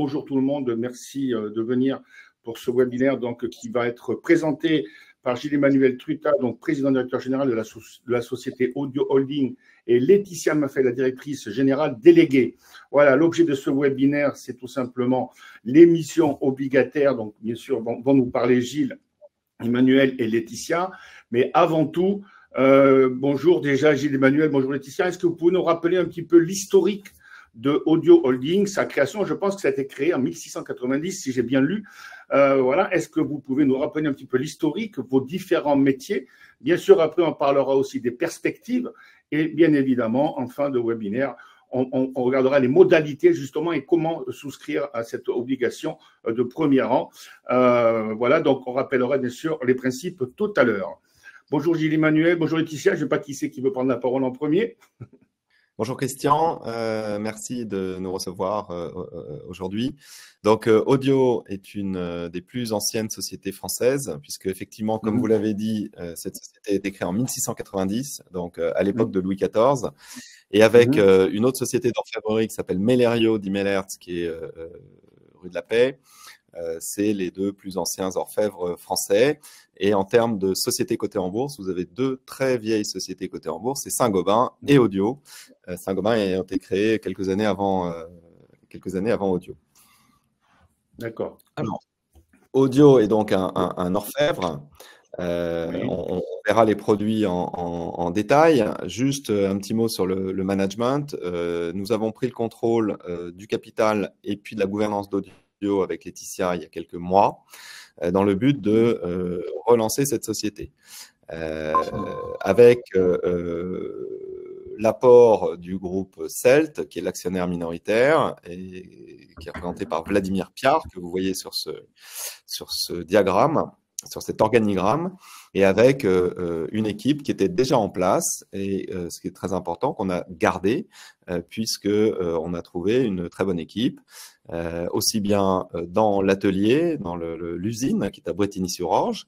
Bonjour tout le monde, merci de venir pour ce webinaire donc, qui va être présenté par Gilles-Emmanuel Truta, donc président directeur général de la société Audio Holding, et Laetitia Maffei, la directrice générale déléguée. Voilà, l'objet de ce webinaire, c'est tout simplement l'émission obligataire. Donc, bien sûr, vont nous parler Gilles, Emmanuel et Laetitia. Mais avant tout, bonjour déjà Gilles-Emmanuel, bonjour Laetitia. Est-ce que vous pouvez nous rappeler un petit peu l'historique de Audio Holding, sa création? Je pense que ça a été créé en 1690, si j'ai bien lu. Voilà. Est-ce que vous pouvez nous rappeler un petit peu l'historique, vos différents métiers? Bien sûr, après, on parlera aussi des perspectives. Et bien évidemment, en fin de webinaire, on regardera les modalités justement et comment souscrire à cette obligation de premier rang. Voilà, donc on rappellera bien sûr les principes tout à l'heure. Bonjour Gilles-Emmanuel, bonjour Laetitia, je ne sais pas qui c'est qui veut prendre la parole en premier. Bonjour Christian, merci de nous recevoir aujourd'hui. Donc Audio est une des plus anciennes sociétés françaises, puisque effectivement, comme vous l'avez dit, cette société a été créée en 1690, donc à l'époque de Louis XIV, et avec une autre société d'orfèvrerie qui s'appelle Mellerio di Mellertz, qui est rue de la Paix. C'est les deux plus anciens orfèvres français. Et en termes de sociétés cotées en bourse, vous avez deux très vieilles sociétés cotées en bourse, c'est Saint-Gobain et Audio. Saint-Gobain ayant été créé quelques années avant Audio. D'accord. Alors, Audio est donc un orfèvre. On verra les produits en détail. Juste un petit mot sur le management. Nous avons pris le contrôle du capital et puis de la gouvernance d'Audio avec Laetitia il y a quelques mois, dans le but de relancer cette société. Avec l'apport du groupe CELT, qui est l'actionnaire minoritaire, et qui est représenté par Vladimir Piar, que vous voyez sur ce diagramme, sur cet organigramme, et avec une équipe qui était déjà en place, et ce qui est très important, qu'on a gardé, puisqu'on a trouvé une très bonne équipe, aussi bien dans l'atelier, dans l'usine qui est à Bretigny-sur-Orge,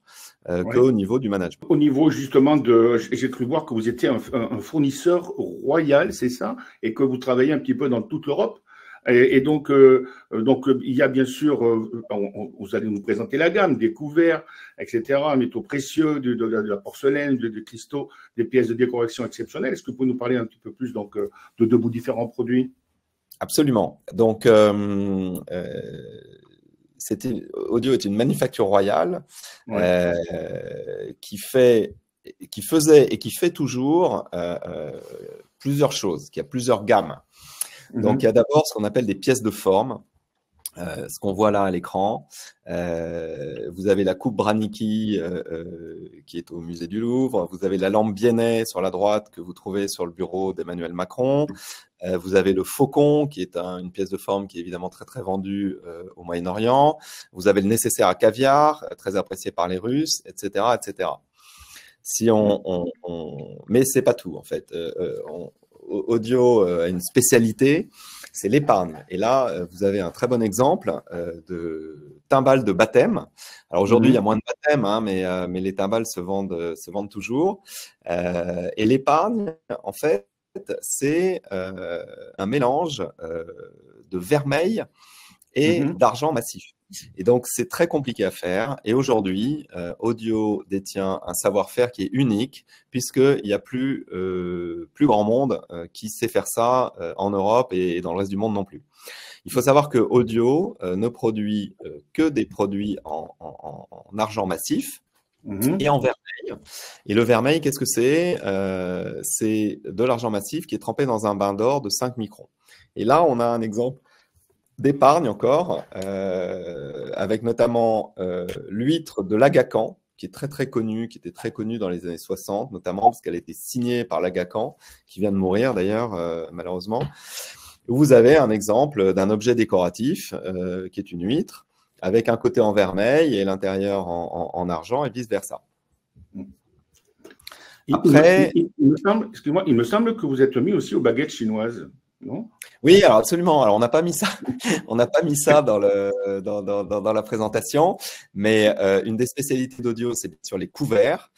qu'au niveau du management. Au niveau justement j'ai cru voir que vous étiez un fournisseur royal, c'est ça, et que vous travaillez un petit peu dans toute l'Europe. Et donc, il y a bien sûr, vous allez nous présenter la gamme des couverts, etc., métaux précieux, de la porcelaine, des cristaux, des pièces de décoration exceptionnelles. Est-ce que vous pouvez nous parler un petit peu plus donc, de vos différents produits? Absolument. Donc, Audio est une manufacture royale qui faisait et qui fait toujours plusieurs choses, qui a plusieurs gammes. Donc, il y a d'abord ce qu'on appelle des pièces de forme, ce qu'on voit là à l'écran. Vous avez la coupe Branicki qui est au musée du Louvre. Vous avez la lampe Biennet sur la droite que vous trouvez sur le bureau d'Emmanuel Macron. Vous avez le faucon qui est une pièce de forme qui est évidemment très très vendue au Moyen-Orient. Vous avez le nécessaire à caviar, très apprécié par les Russes, etc., etc. Mais c'est pas tout en fait. Audio a une spécialité, c'est l'épargne. Et là, vous avez un très bon exemple de timbales de baptême. Alors aujourd'hui, il y a moins de baptêmes, hein, mais les timbales se vendent toujours. Et l'épargne, en fait, c'est un mélange de vermeil et d'argent massif. Et donc, c'est très compliqué à faire. Et aujourd'hui, Audio détient un savoir-faire qui est unique, puisqu'il n'y a plus grand monde qui sait faire ça en Europe et dans le reste du monde non plus. Il faut savoir que Audio ne produit que des produits en argent massif et en vermeil. Et le vermeil, qu'est-ce que c'est? C'est de l'argent massif qui est trempé dans un bain d'or de 5 microns. Et là, on a un exemple d'épargne encore, avec notamment l'huître de l'Agacan, qui est très très connue, qui était très connue dans les années 60, notamment parce qu'elle a été signée par l'Agacan, qui vient de mourir d'ailleurs, malheureusement. Vous avez un exemple d'un objet décoratif, qui est une huître, avec un côté en vermeil et l'intérieur en argent, et vice-versa. Après, il me semble que vous êtes mis aussi aux baguettes chinoises. non? Oui, alors absolument. Alors on n'a pas mis ça, on n'a pas mis ça dans dans la présentation, mais une des spécialités d'Audio, c'est sur les couverts.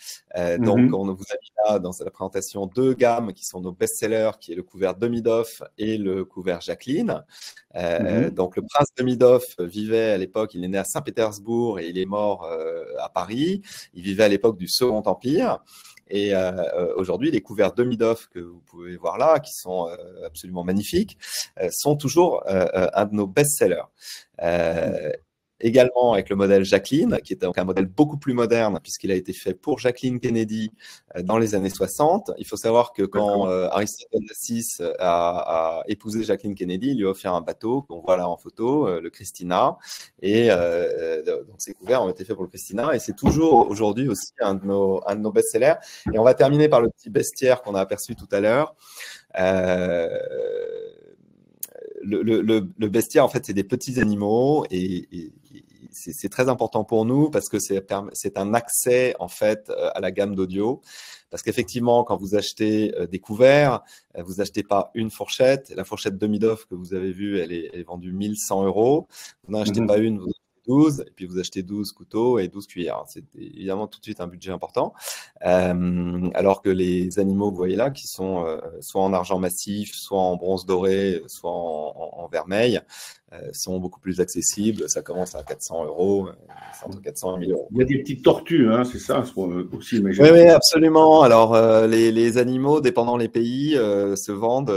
Donc on vous a mis là dans la présentation deux gammes qui sont nos best-sellers, qui est le couvert Demidoff et le couvert Jacqueline. Donc le prince Demidoff vivait à l'époque, il est né à Saint-Pétersbourg et il est mort à Paris. Il vivait à l'époque du Second Empire. Et aujourd'hui, les couverts Demidoff que vous pouvez voir là, qui sont absolument magnifiques, sont toujours un de nos best-sellers. Également avec le modèle Jacqueline, qui est donc un modèle beaucoup plus moderne, puisqu'il a été fait pour Jacqueline Kennedy dans les années 60. Il faut savoir que quand Aristote Onassis a épousé Jacqueline Kennedy, il lui a offert un bateau qu'on voit là en photo, le Christina. Et donc ces couverts ont été faits pour le Christina. Et c'est toujours aujourd'hui aussi un de nos best-sellers. Et on va terminer par le petit bestiaire qu'on a aperçu tout à l'heure. Le bestiaire, en fait, c'est des petits animaux et c'est très important pour nous parce que c'est un accès, en fait, à la gamme d'audio. Parce qu'effectivement, quand vous achetez des couverts, vous achetez pas une fourchette. La fourchette Demidoff que vous avez vue, elle est vendue 1100 €. Vous n'en achetez pas une, vous 12, et puis vous achetez 12 couteaux et 12 cuillères. C'est évidemment tout de suite un budget important. Alors que les animaux que vous voyez là, qui sont soit en argent massif, soit en bronze doré, soit en vermeil, sont beaucoup plus accessibles. Ça commence à 400 €, c'est entre 400 et 1000 €. Il y a des petites tortues, hein, c'est ça aussi. Oui, oui, absolument. Alors, les animaux, dépendant les pays, se vendent.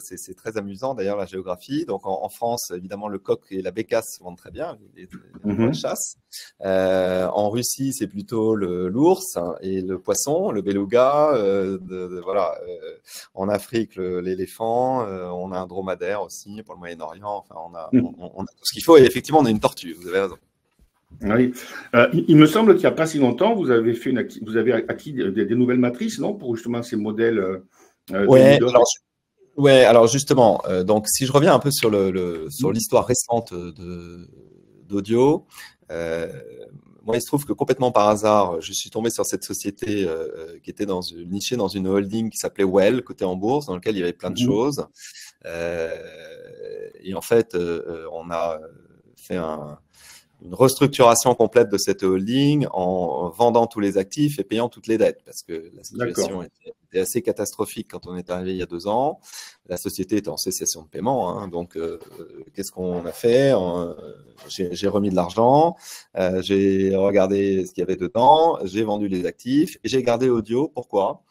C'est très amusant, d'ailleurs, la géographie. Donc, en France, évidemment, le coq et la bécasse se vendent très bien, la chasse. En Russie, c'est plutôt l'ours et le poisson, le beluga. Voilà. En Afrique, l'éléphant. On a un dromadaire aussi pour le Moyen-Orient. Enfin, on a tout ce qu'il faut. Et effectivement, on a une tortue. Vous avez raison. Oui. Il me semble qu'il n'y a pas si longtemps, vous avez acquis des nouvelles matrices, non, pour justement ces modèles. Alors justement, donc si je reviens un peu sur l'histoire récente d'Audio, moi il se trouve que complètement par hasard, je suis tombé sur cette société qui était nichée dans une holding qui s'appelait Well, cotée en bourse, dans laquelle il y avait plein de choses. Et en fait, on a fait une restructuration complète de cette holding en vendant tous les actifs et payant toutes les dettes, parce que la situation était assez catastrophique quand on est arrivé il y a 2 ans. La société était en cessation de paiement, hein, donc qu'est-ce qu'on a fait? J'ai remis de l'argent, j'ai regardé ce qu'il y avait dedans, j'ai vendu les actifs et j'ai gardé Audio. Pourquoi?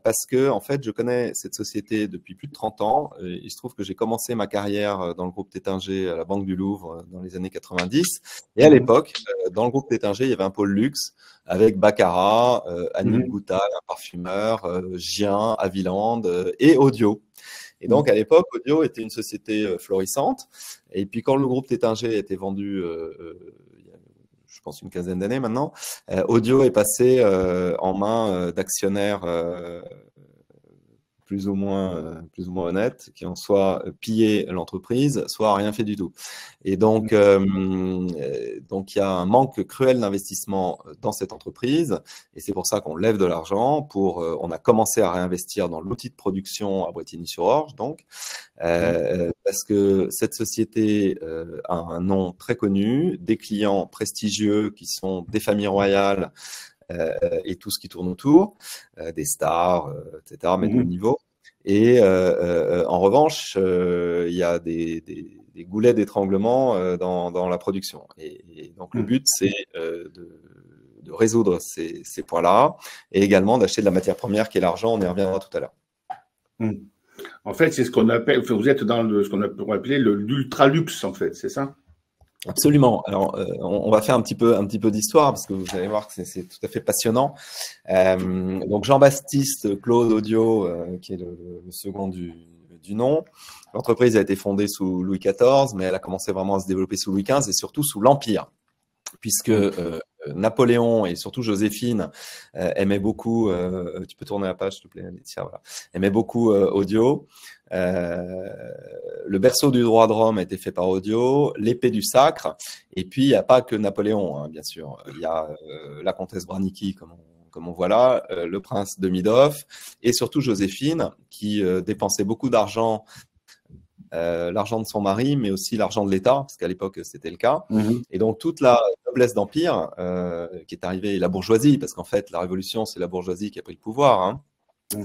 Parce que en fait, je connais cette société depuis plus de 30 ans. Il se trouve que j'ai commencé ma carrière dans le groupe Tétinger à la Banque du Louvre dans les années 90. Et à l'époque, dans le groupe Tétinger, il y avait un pôle luxe avec Baccarat, Annick Goutal, un parfumeur, Gien, Haviland et Audio. Et donc, à l'époque, Audio était une société florissante. Et puis, quand le groupe Tétinger a été vendu je pense une quinzaine d'années maintenant, Audio est passé en main d'actionnaires plus ou moins honnêtes, qui ont soit pillé l'entreprise, soit rien fait du tout. Et donc il y a un manque cruel d'investissement dans cette entreprise, et c'est pour ça qu'on lève de l'argent. On a commencé à réinvestir dans l'outil de production à Bretigny-sur-Orge, donc parce que cette société a un nom très connu, des clients prestigieux qui sont des familles royales. Et tout ce qui tourne autour, des stars, etc., mais de haut niveau. Et en revanche, il y a des goulets d'étranglement dans la production. Et donc, le but, c'est de résoudre ces points-là et également d'acheter de la matière première qui est l'argent. On y reviendra tout à l'heure. En fait, c'est ce qu'on appelle, vous êtes dans ce qu'on pourrait appeler l'ultra-luxe, en fait, c'est ça? Absolument. Alors, on va faire un petit peu d'histoire parce que vous allez voir que c'est tout à fait passionnant. Donc, Jean-Baptiste Claude Audio, qui est le second du nom. L'entreprise a été fondée sous Louis XIV, mais elle a commencé vraiment à se développer sous Louis XV et surtout sous l'Empire, puisque Napoléon et surtout Joséphine aimaient beaucoup. Tu peux tourner la page, s'il te plaît, Laetitia, voilà. Aimaient beaucoup Audio. Le berceau du droit de Rome a été fait par Audio, l'épée du sacre, et puis il n'y a pas que Napoléon, hein, bien sûr. Il y a la comtesse Branicki, comme on voit là, le prince Demidoff, et surtout Joséphine, qui dépensait beaucoup d'argent l'argent de son mari, mais aussi l'argent de l'État, parce qu'à l'époque, c'était le cas. Et donc, toute la noblesse d'Empire qui est arrivée, et la bourgeoisie, parce qu'en fait, la Révolution, c'est la bourgeoisie qui a pris le pouvoir, hein,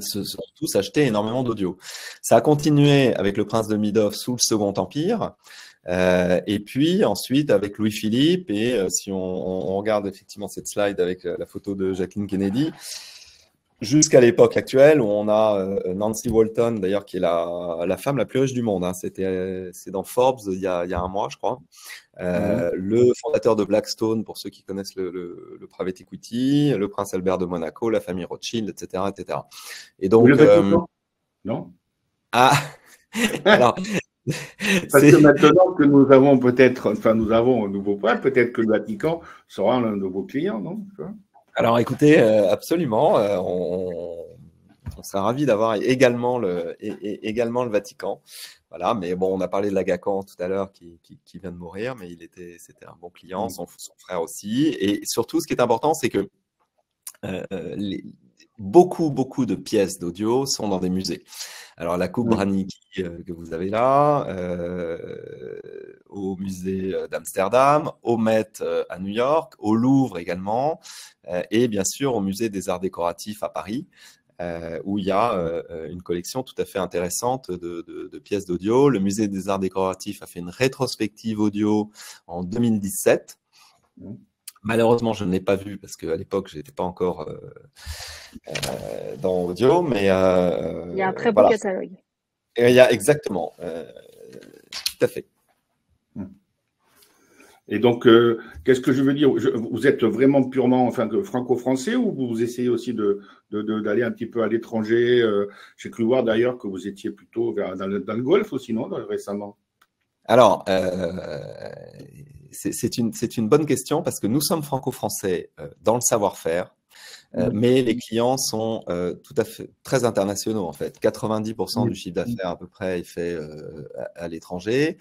se sont tous achetés énormément d'audio. Ça a continué avec le prince de Midov sous le Second Empire. Et puis ensuite avec Louis-Philippe, et si on regarde effectivement cette slide avec la photo de Jacqueline Kennedy, jusqu'à l'époque actuelle où on a Nancy Walton, d'ailleurs, qui est la femme la plus riche du monde. Hein. C'est dans Forbes il y a un mois, je crois. Le fondateur de Blackstone, pour ceux qui connaissent le private equity, le prince Albert de Monaco, la famille Rothschild, etc., etc. Et donc, non. Ah, alors. Parce que maintenant que nous avons peut-être, enfin, nous avons un nouveau point, peut-être que le Vatican sera un de vos clients, non? Alors, écoutez, absolument, on serait ravis d'avoir également le Vatican. Voilà, mais bon, on a parlé de Lagacan tout à l'heure qui vient de mourir, mais c'était un bon client, son frère aussi. Et surtout, ce qui est important, c'est que beaucoup de pièces d'audio sont dans des musées. Alors, la coupe Branicki que vous avez là, au musée d'Amsterdam, au Met à New York, au Louvre également, et bien sûr au musée des arts décoratifs à Paris, où il y a une collection tout à fait intéressante de pièces d'audio. Le musée des arts décoratifs a fait une rétrospective audio en 2017. Malheureusement, je ne l'ai pas vu parce qu'à l'époque, je n'étais pas encore dans audio, mais il y a un très beau catalogue. Et il y a exactement, tout à fait. Et donc, qu'est-ce que je veux dire? Vous êtes vraiment purement franco-français ou vous essayez aussi d'aller un petit peu à l'étranger? J'ai cru voir d'ailleurs que vous étiez plutôt dans le Golfe aussi, non, récemment? Alors, c'est une bonne question parce que nous sommes franco-français dans le savoir-faire, mais les clients sont tout à fait très internationaux en fait. 90% du chiffre d'affaires à peu près est fait à l'étranger.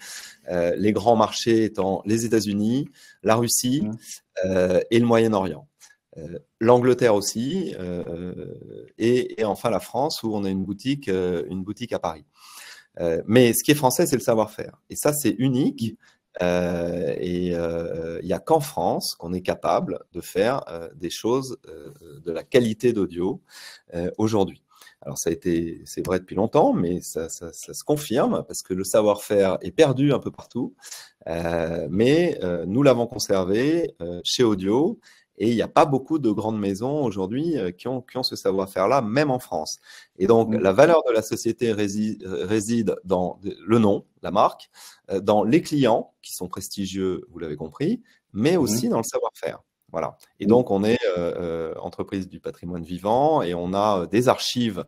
Les grands marchés étant les États-Unis, la Russie et le Moyen-Orient. L'Angleterre aussi, et enfin la France où on a une boutique à Paris. Mais ce qui est français, c'est le savoir-faire. Et ça, c'est unique. Et il n'y a qu'en France qu'on est capable de faire des choses de la qualité d'audio aujourd'hui. Alors, c'est vrai depuis longtemps, mais ça se confirme parce que le savoir-faire est perdu un peu partout. Mais nous l'avons conservé chez Audio. Et il n'y a pas beaucoup de grandes maisons aujourd'hui qui ont ce savoir-faire-là, même en France. Et donc, la valeur de la société réside dans le nom, la marque, dans les clients qui sont prestigieux, vous l'avez compris, mais aussi dans le savoir-faire. Voilà. Et donc, on est entreprise du patrimoine vivant et on a des archives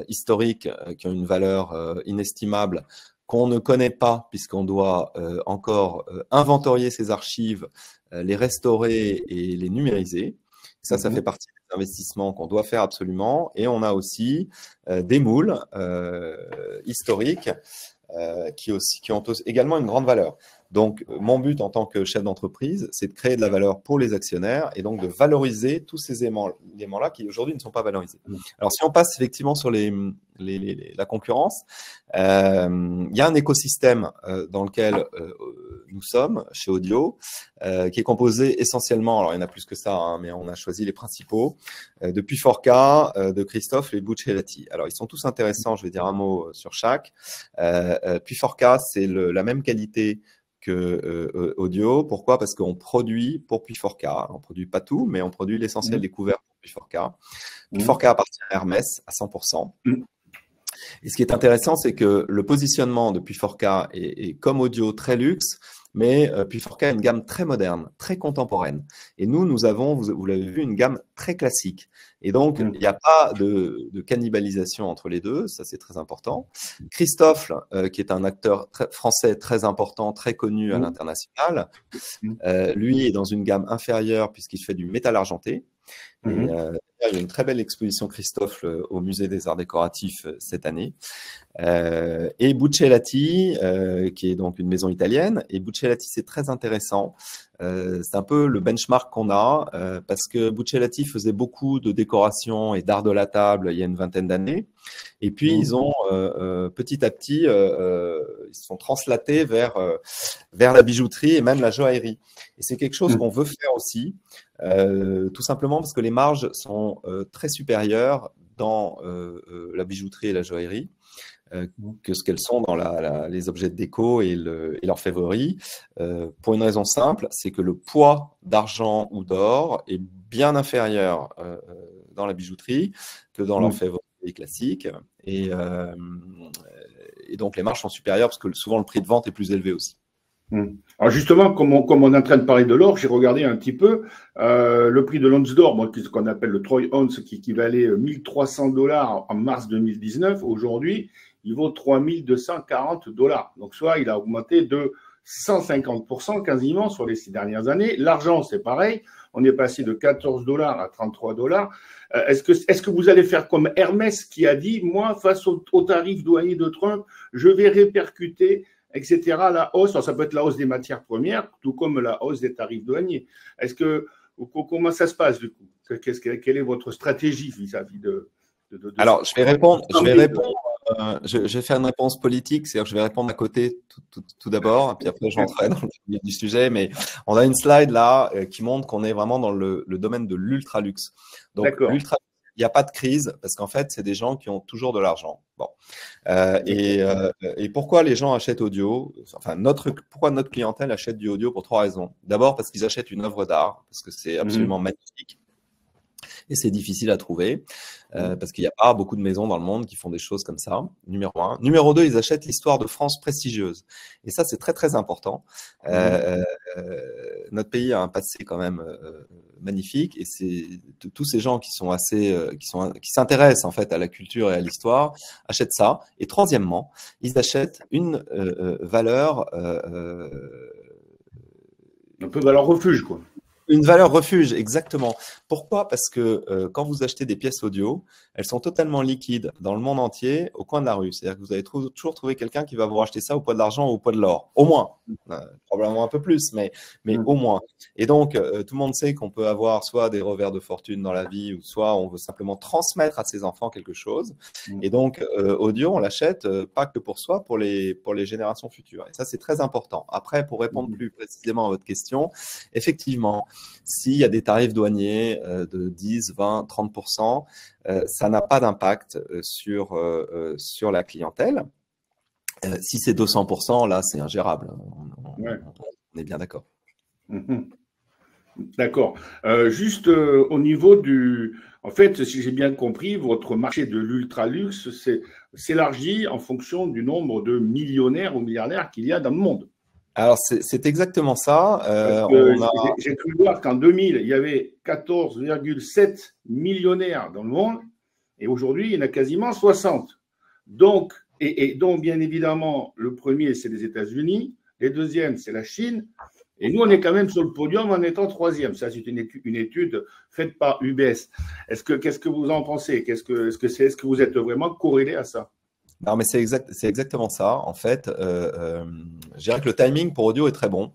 historiques qui ont une valeur inestimable qu'on ne connaît pas puisqu'on doit encore inventorier ces archives, les restaurer et les numériser. Ça fait partie des investissements qu'on doit faire absolument. Et on a aussi des moules historiques qui ont également une grande valeur. Donc, mon but en tant que chef d'entreprise, c'est de créer de la valeur pour les actionnaires et donc de valoriser tous ces éléments-là qui aujourd'hui ne sont pas valorisés. Alors, si on passe effectivement sur la concurrence, il y a un écosystème dans lequel nous sommes chez Audio, qui est composé essentiellement, alors il y en a plus que ça, hein, mais on a choisi les principaux, de Puy-Forcat, de Christophe et Buccellati. Alors, ils sont tous intéressants, je vais dire un mot sur chaque. Puy-Forcat, c'est la même qualité que Audio. Pourquoi? Parce qu'on produit pour Puy-Forcat. On ne produit pas tout, mais on produit l'essentiel des couverts pour Puy-Forcat. Puy-Forcat appartient à Hermès à 100%. Et ce qui est intéressant, c'est que le positionnement de Puy-Forcat est comme Audio très luxe, mais Puy-Forcat a une gamme très moderne, très contemporaine. Et nous avons, vous l'avez vu, une gamme très classique. Et donc, il n'y a pas de cannibalisation entre les deux, ça c'est très important. Christophe, qui est un acteur français très important, très connu à l'international, lui est dans une gamme inférieure puisqu'il fait du métal argenté. Et, il y a une très belle exposition, Christophe, au Musée des Arts Décoratifs cette année. Et Buccellati, qui est donc une maison italienne. Et Buccellati, c'est très intéressant. C'est un peu le benchmark qu'on a, parce que Buccellati faisait beaucoup de décoration et d'art de la table il y a une vingtaine d'années. Et puis, ils ont petit à petit, ils se sont translatés vers la bijouterie et même la joaillerie. Et c'est quelque chose qu'on veut faire aussi, tout simplement parce que les marges sont très supérieures dans la bijouterie et la joaillerie que ce qu'elles sont dans les objets de déco et l'orfèvrerie, pour une raison simple, c'est que le poids d'argent ou d'or est bien inférieur dans la bijouterie que dans l'orfèvrerie classique. Et donc, les marges sont supérieures parce que souvent, le prix de vente est plus élevé aussi. Alors justement, comme on est en train de parler de l'or, j'ai regardé un petit peu le prix de l'once d'or, ce qu'on appelle le Troy Ounce, qui valait $1 300 en mars 2019. Aujourd'hui, il vaut $3 240. Donc, soit il a augmenté de 150% quasiment sur les 6 dernières années. L'argent, c'est pareil. On est passé de $14 à $33. Est-ce que vous allez faire comme Hermès qui a dit, moi, face au tarif douanier de Trump, je vais répercuter, etc., la hausse. Alors, ça peut être la hausse des matières premières, tout comme la hausse des tarifs douaniers. Comment ça se passe du coup? Quelle est votre stratégie vis-à-vis de Alors, je vais faire une réponse politique, c'est-à-dire que je vais répondre à côté tout d'abord, puis après je rentrerai dans le vif du sujet, mais on a une slide là qui montre qu'on est vraiment dans le domaine de l'ultra-luxe. Donc, l'ultra, il n'y a pas de crise, parce qu'en fait, c'est des gens qui ont toujours de l'argent. Bon. Et pourquoi les gens achètent audio? Enfin, pourquoi notre clientèle achète du audio? Pour 3 raisons. D'abord, parce qu'ils achètent une œuvre d'art, parce que c'est absolument magnifique. Et c'est difficile à trouver parce qu'il n'y a pas beaucoup de maisons dans le monde qui font des choses comme ça, numéro 1. Numéro 2, ils achètent l'histoire de France prestigieuse. Et ça, c'est très, très important. Notre pays a un passé quand même magnifique et c'est tous ces gens qui sont qui s'intéressent en fait à la culture et à l'histoire achètent ça. Et troisièmement, ils achètent une valeur un peu valeur refuge, quoi. Une valeur refuge, exactement. Pourquoi? Parce que quand vous achetez des pièces audio, elles sont totalement liquides dans le monde entier, au coin de la rue. C'est-à-dire que vous allez toujours trouver quelqu'un qui va vous racheter ça au poids de l'argent ou au poids de l'or. Au moins. Probablement un peu plus, mais au moins. Et donc, tout le monde sait qu'on peut avoir soit des revers de fortune dans la vie, ou soit on veut simplement transmettre à ses enfants quelque chose. Et donc, audio, on l'achète pas que pour soi, pour les générations futures. Et ça, c'est très important. Après, pour répondre plus précisément à votre question, effectivement, s'il y a des tarifs douaniers de 10, 20, 30%, ça n'a pas d'impact sur la clientèle. Si c'est 200%, là, c'est ingérable. On est bien d'accord. D'accord. Juste au niveau en fait, si j'ai bien compris, votre marché de l'ultra-luxe s'élargit en fonction du nombre de millionnaires ou milliardaires qu'il y a dans le monde. Alors, c'est exactement ça. J'ai cru voir qu'en 2000, il y avait 14,7 millionnaires dans le monde et aujourd'hui, il y en a quasiment 60. Donc, donc, bien évidemment, le premier, c'est les États-Unis, les deuxièmes, c'est la Chine et nous, on est quand même sur le podium en étant 3e. Ça, c'est une étude faite par UBS. Qu'est-ce que vous en pensez? Est-ce que vous êtes vraiment corrélé à ça? Non, mais c'est exactement ça. En fait, je dirais que le timing pour audio est très bon.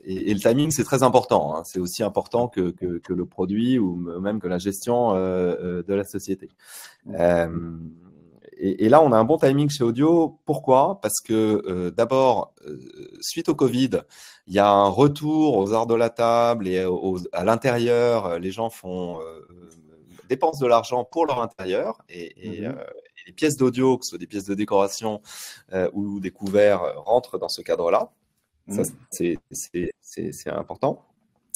Et le timing, c'est très important. Hein. C'est aussi important que le produit ou même que la gestion de la société. Et là, on a un bon timing chez Audio. Pourquoi? Parce que d'abord, suite au Covid, il y a un retour aux arts de la table et à l'intérieur. Les gens dépensent de l'argent pour leur intérieur et les pièces d'audio, que ce soit des pièces de décoration ou des couverts, rentrent dans ce cadre-là. Ça, c'est important.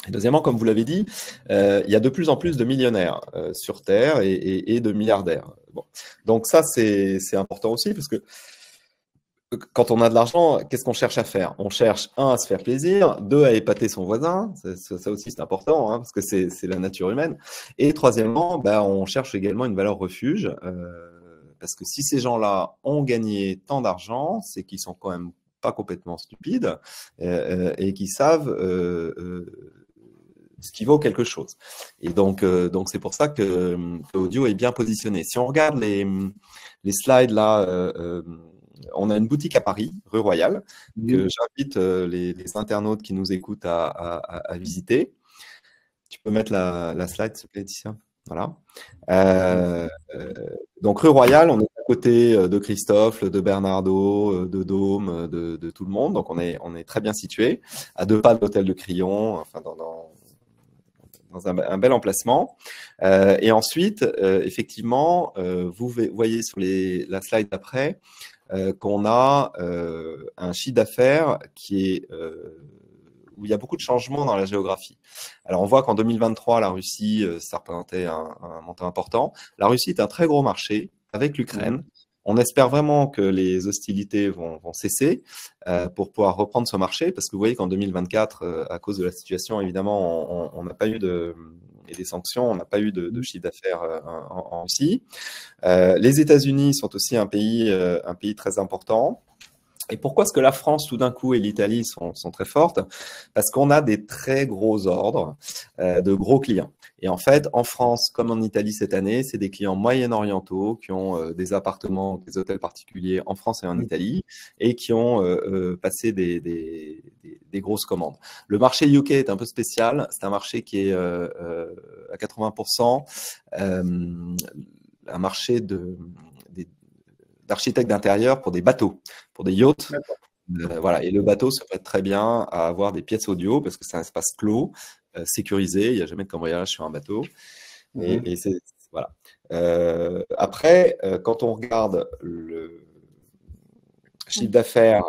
Et deuxièmement, comme vous l'avez dit, il y a de plus en plus de millionnaires sur Terre et de milliardaires. Bon. Donc ça, c'est important aussi parce que quand on a de l'argent, qu'est-ce qu'on cherche à faire? On cherche, 1, à se faire plaisir, 2, à épater son voisin. Ça aussi, c'est important parce que c'est la nature humaine. Et troisièmement, on cherche également une valeur refuge parce que si ces gens-là ont gagné tant d'argent, c'est qu'ils sont quand même pas complètement stupides et qui savent ce qui vaut quelque chose. Et donc c'est pour ça que Audio est bien positionné. Si on regarde les slides là, on a une boutique à Paris, rue Royale, que j'invite les internautes qui nous écoutent à visiter. Tu peux mettre la slide, s'il te plaît, Laetitia. Voilà. Donc, rue Royale, on est à côté de Christophe, de Bernardo, de Dôme, de tout le monde. Donc, on est très bien situé, à 2 pas de l'hôtel de Crillon, enfin, dans un bel emplacement. Et ensuite, effectivement, vous voyez sur la slide d'après qu'on a un chiffre d'affaires qui est où il y a beaucoup de changements dans la géographie. Alors, on voit qu'en 2023, la Russie, ça représentait un montant important. La Russie est un très gros marché avec l'Ukraine. On espère vraiment que les hostilités vont cesser pour pouvoir reprendre ce marché, parce que vous voyez qu'en 2024, à cause de la situation, évidemment, on n'a pas eu et des sanctions, on n'a pas eu de chiffre d'affaires en Russie. Les États-Unis sont aussi un pays très important. Et pourquoi est-ce que la France, tout d'un coup, et l'Italie sont très fortes? Parce qu'on a des très gros ordres de gros clients. Et en fait, en France, comme en Italie cette année, c'est des clients moyen-orientaux qui ont des appartements, des hôtels particuliers en France et en Italie, et qui ont passé des grosses commandes. Le marché UK est un peu spécial. C'est un marché qui est à 80% un marché d'architectes d'intérieur pour des bateaux, pour des yachts. Voilà. Et le bateau se prête très bien à avoir des pièces audio parce que c'est un espace clos, sécurisé. Il n'y a jamais de cambriolage sur un bateau. Et c'est voilà. Après, quand on regarde le chiffre d'affaires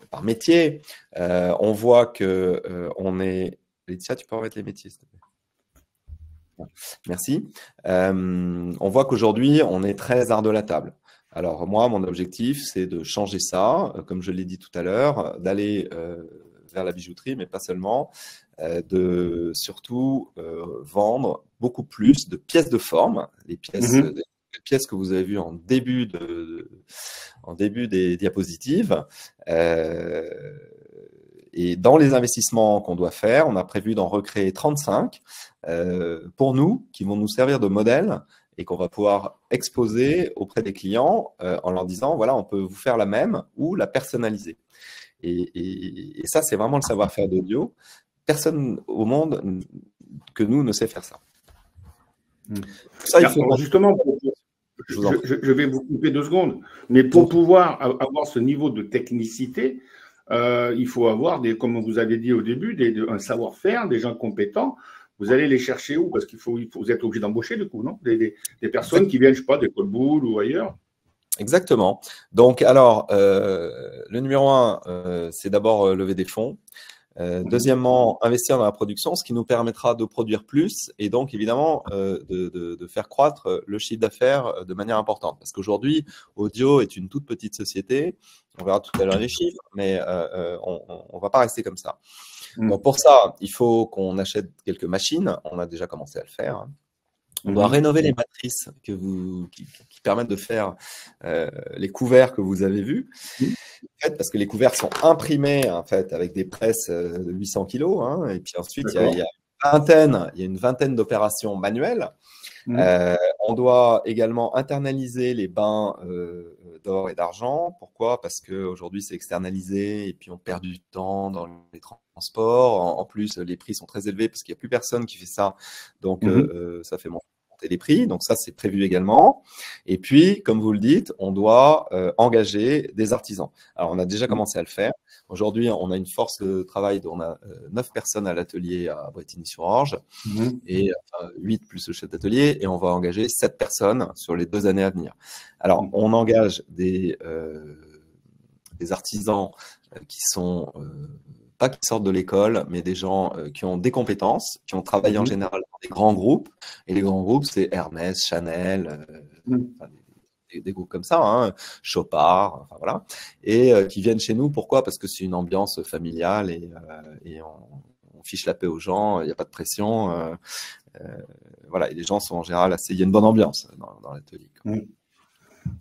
par métier, on voit que on est. Laetitia, tu peux remettre les métiers, s'il te plaît. Merci. On voit qu'aujourd'hui, on est très art de la table. Alors moi, mon objectif, c'est de changer ça, comme je l'ai dit tout à l'heure, d'aller vers la bijouterie, mais pas seulement, de surtout vendre beaucoup plus de pièces de forme, les pièces que vous avez vues en début des diapositives. Et dans les investissements qu'on doit faire, on a prévu d'en recréer 35 pour nous, qui vont nous servir de modèle et qu'on va pouvoir exposer auprès des clients en leur disant, voilà, on peut vous faire la même ou la personnaliser. Et ça, c'est vraiment le savoir-faire d'Audio. Personne au monde que nous ne sait faire ça. Ça, il faut... Justement, je vais vous couper 2 secondes, mais pour pouvoir avoir ce niveau de technicité, il faut avoir, comme vous avez dit au début, un savoir-faire, des gens compétents. Vous allez les chercher où? Parce vous êtes obligé d'embaucher, du coup, non? Des personnes qui viennent, je ne sais pas, des Colboul ou ailleurs. Exactement. Donc, alors, le numéro 1, c'est d'abord lever des fonds. Deuxièmement, investir dans la production, ce qui nous permettra de produire plus et donc évidemment de faire croître le chiffre d'affaires de manière importante. Parce qu'aujourd'hui, Audio est une toute petite société. On verra tout à l'heure les chiffres, mais on ne va pas rester comme ça. Donc pour ça, il faut qu'on achète quelques machines. On a déjà commencé à le faire. On doit rénover les matrices qui permettent de faire les couverts que vous avez vus. En fait, parce que les couverts sont imprimés en fait, avec des presses de 800 kg. Hein, et puis ensuite, il y a une vingtaine d'opérations manuelles. On doit également internaliser les bains d'or et d'argent. Pourquoi? Parce qu'aujourd'hui, c'est externalisé et puis on perd du temps dans les transports. En plus, les prix sont très élevés parce qu'il n'y a plus personne qui fait ça. Donc, ça fait monter les prix. Donc, ça, c'est prévu également. Et puis, comme vous le dites, on doit engager des artisans. Alors, on a déjà commencé à le faire. Aujourd'hui, on a une force de travail, on a 9 personnes à l'atelier à Bretigny-sur-Orge et 8 plus le chef d'atelier et on va engager 7 personnes sur les 2 années à venir. Alors, on engage des artisans qui sont pas qui sortent de l'école, mais des gens qui ont des compétences, qui ont travaillé en général dans des grands groupes. Et les grands groupes, c'est Hermès, Chanel, des groupes comme ça, hein, Chopard, enfin voilà, et qui viennent chez nous. Pourquoi? Parce que c'est une ambiance familiale et on fiche la paix aux gens, il n'y a pas de pression. Voilà, et les gens sont en général assez. Il y a une bonne ambiance dans l'atelier.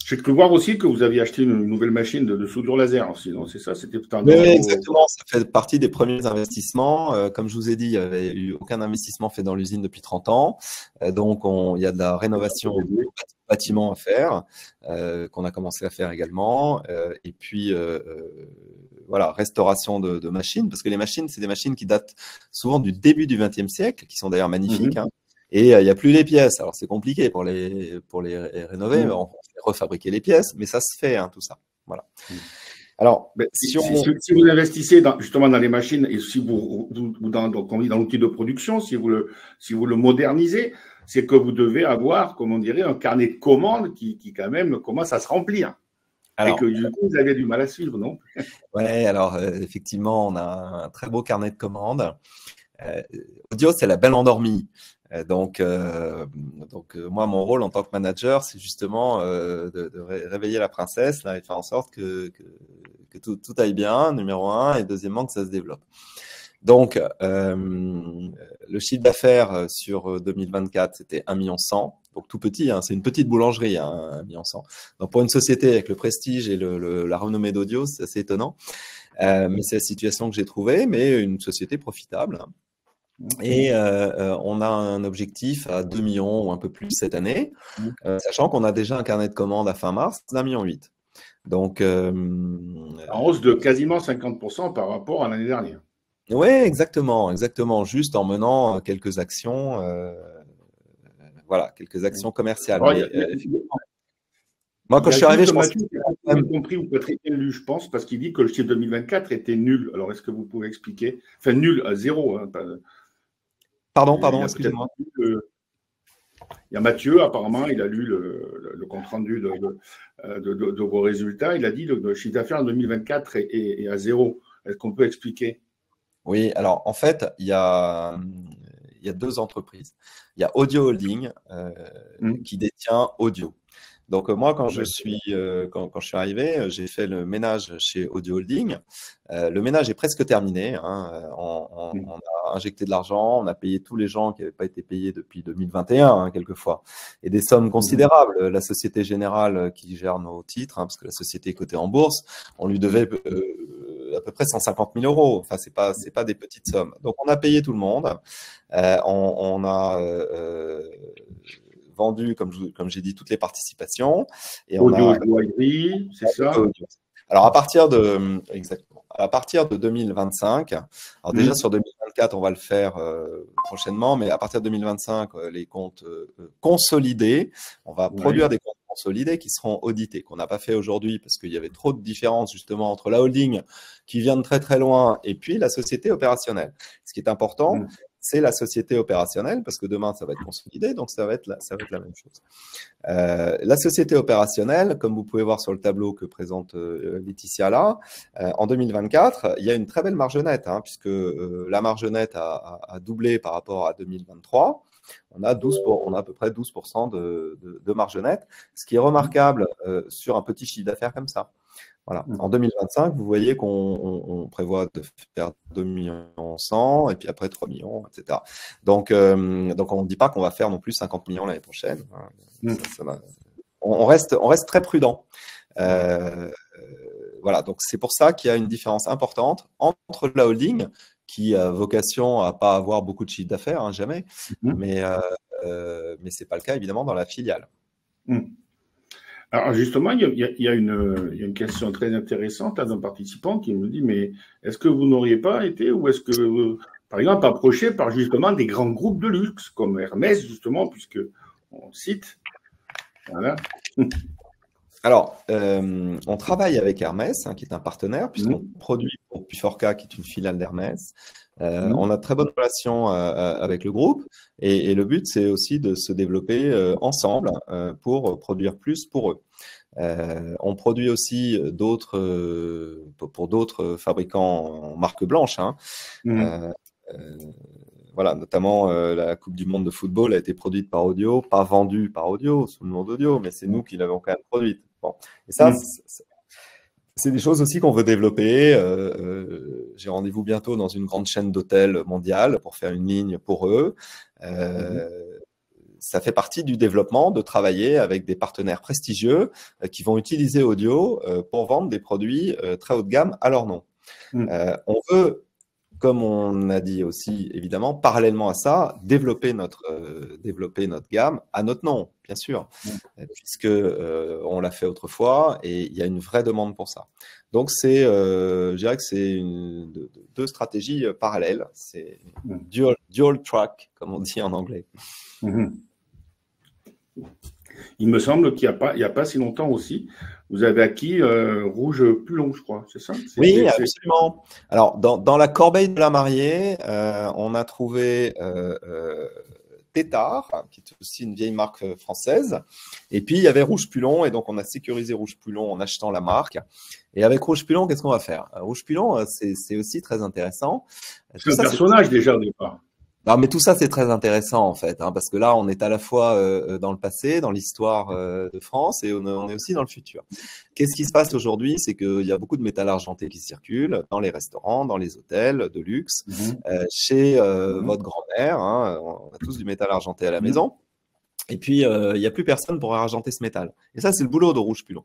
J'ai cru voir aussi que vous aviez acheté une nouvelle machine de soudure laser aussi. C'est ça, c'était un Oui, exactement. Ça fait partie des premiers investissements. Comme je vous ai dit, il n'y avait eu aucun investissement fait dans l'usine depuis 30 ans. Donc, il y a de la rénovation du bâtiment à faire, qu'on a commencé à faire également. Et puis, voilà, restauration de machines, parce que les machines, c'est des machines qui datent souvent du début du XXe siècle, qui sont d'ailleurs magnifiques. Hein. Et il n'y a plus les pièces. Alors, c'est compliqué pour les rénover. On fait refabriquer les pièces, mais ça se fait, hein, tout ça. Voilà. Alors, si vous investissez justement dans les machines et si vous dans l'outil de production, si vous le modernisez, c'est que vous devez avoir, comme on dirait, un carnet de commandes qui quand même commence à se remplir. Alors, et que du coup, vous avez du mal à suivre, non? Oui, alors effectivement, on a un très beau carnet de commandes. Audio, c'est la belle endormie. Donc, moi, mon rôle en tant que manager, c'est justement de réveiller la princesse là, et faire en sorte que tout aille bien, numéro un, et deuxièmement, que ça se développe. Donc, le chiffre d'affaires sur 2024, c'était 1,1 million. Donc, tout petit, hein, c'est une petite boulangerie, hein, 1,1 million. Donc, pour une société avec le prestige et la renommée d'Audio, c'est assez étonnant. Mais c'est la situation que j'ai trouvée, mais une société profitable. Hein. Et on a un objectif à 2 millions ou un peu plus cette année, sachant qu'on a déjà un carnet de commandes à fin mars d'1,8 million. Donc, en hausse de quasiment 50% par rapport à l'année dernière. Oui, exactement, juste en menant quelques actions, voilà, quelques actions commerciales. Alors, moi, quand je suis arrivé, je pense que vous avez compris ou peut-être élu, je pense, parce qu'il dit que le chiffre 2024 était nul. Alors, est-ce que vous pouvez expliquer? Enfin, nul à zéro. Hein, Pardon, excusez-moi. Il y a Mathieu, apparemment, il a lu le compte-rendu de vos résultats. Il a dit que le chiffre d'affaires en 2024 est à zéro. Est-ce qu'on peut expliquer? Oui, alors en fait, il y a deux entreprises. Il y a Audio Holding qui détient Audio. Donc moi, quand je suis arrivé, j'ai fait le ménage chez Audio Holding. Le ménage est presque terminé. Hein. On a injecté de l'argent, on a payé tous les gens qui n'avaient pas été payés depuis 2021, hein, quelquefois, et des sommes considérables. La Société Générale qui gère nos titres, hein, parce que la société est cotée en bourse, on lui devait à peu près 150 000 euros. Enfin, c'est pas des petites sommes. Donc on a payé tout le monde. On a vendu, comme j'ai dit, toutes les participations. Et Audio, c'est ça. Alors, à partir de 2025, alors déjà sur 2024, on va le faire prochainement, mais à partir de 2025, les comptes consolidés, on va produire des comptes consolidés qui seront audités, qu'on n'a pas fait aujourd'hui parce qu'il y avait trop de différences justement entre la holding qui vient de très très loin et puis la société opérationnelle. Ce qui est important, c'est la société opérationnelle, parce que demain, ça va être consolidé, donc ça va être la même chose. La société opérationnelle, comme vous pouvez voir sur le tableau que présente Laetitia là, en 2024, il y a une très belle marge nette, hein, puisque la marge nette a doublé par rapport à 2023. On a à peu près 12% de marge nette, ce qui est remarquable sur un petit chiffre d'affaires comme ça. Voilà. En 2025, vous voyez qu'on prévoit de faire 2 millions 100 et puis après 3 millions, etc. Donc on ne dit pas qu'on va faire non plus 50 millions l'année prochaine. On reste très prudent. Voilà. Donc c'est pour ça qu'il y a une différence importante entre la holding qui a vocation à pas avoir beaucoup de chiffre d'affaires, hein, jamais, mais c'est pas le cas évidemment dans la filiale. Alors justement, il y a une question très intéressante là d'un participant qui me dit, mais est-ce que vous n'auriez pas été, ou est-ce que, par exemple, approché par justement des grands groupes de luxe, comme Hermès, justement, puisque on cite. Voilà. Alors, on travaille avec Hermès, hein, qui est un partenaire, puisqu'on produit pour Puforca, qui est une filiale d'Hermès. On a de très bonnes relations avec le groupe et le but, c'est aussi de se développer ensemble pour produire plus pour eux. On produit aussi pour d'autres fabricants en marque blanche. Hein. Voilà, notamment la Coupe du Monde de football a été produite par Audio, pas vendue par Audio, sous le nom d'Audio, mais c'est nous qui l'avons quand même produite. Bon. Et ça, c'est des choses aussi qu'on veut développer. J'ai rendez-vous bientôt dans une grande chaîne d'hôtels mondiale pour faire une ligne pour eux. ça fait partie du développement de travailler avec des partenaires prestigieux qui vont utiliser Audio pour vendre des produits très haut de gamme à leur nom. On veut, comme on a dit aussi, évidemment, parallèlement à ça, développer notre gamme à notre nom, bien sûr, puisque on l'a fait autrefois et il y a une vraie demande pour ça. Donc, je dirais que c'est deux stratégies parallèles. C'est dual track, comme on dit en anglais. Il me semble qu'il n'y a pas si longtemps aussi, vous avez acquis Rouge Pulon, je crois, c'est ça? Oui, absolument. Alors, dans la corbeille de la mariée, on a trouvé Tétard, qui est aussi une vieille marque française. Et puis, il y avait Rouge Pulon, et donc on a sécurisé Rouge Pulon en achetant la marque. Et avec Rouge Pulon, qu'est-ce qu'on va faire? Rouge Pulon, c'est aussi très intéressant. C'est un personnage déjà au départ. Non, mais tout ça, c'est très intéressant en fait, hein, parce que là, on est à la fois dans le passé, dans l'histoire de France, et on est aussi dans le futur. Qu'est-ce qui se passe aujourd'hui? C'est qu'il y a beaucoup de métal argenté qui circulent dans les restaurants, dans les hôtels de luxe, chez votre grand-mère. Hein, on a tous du métal argenté à la maison. Et puis, il n'y a plus personne pour argenter ce métal. Et ça, c'est le boulot de Rouge Pulon.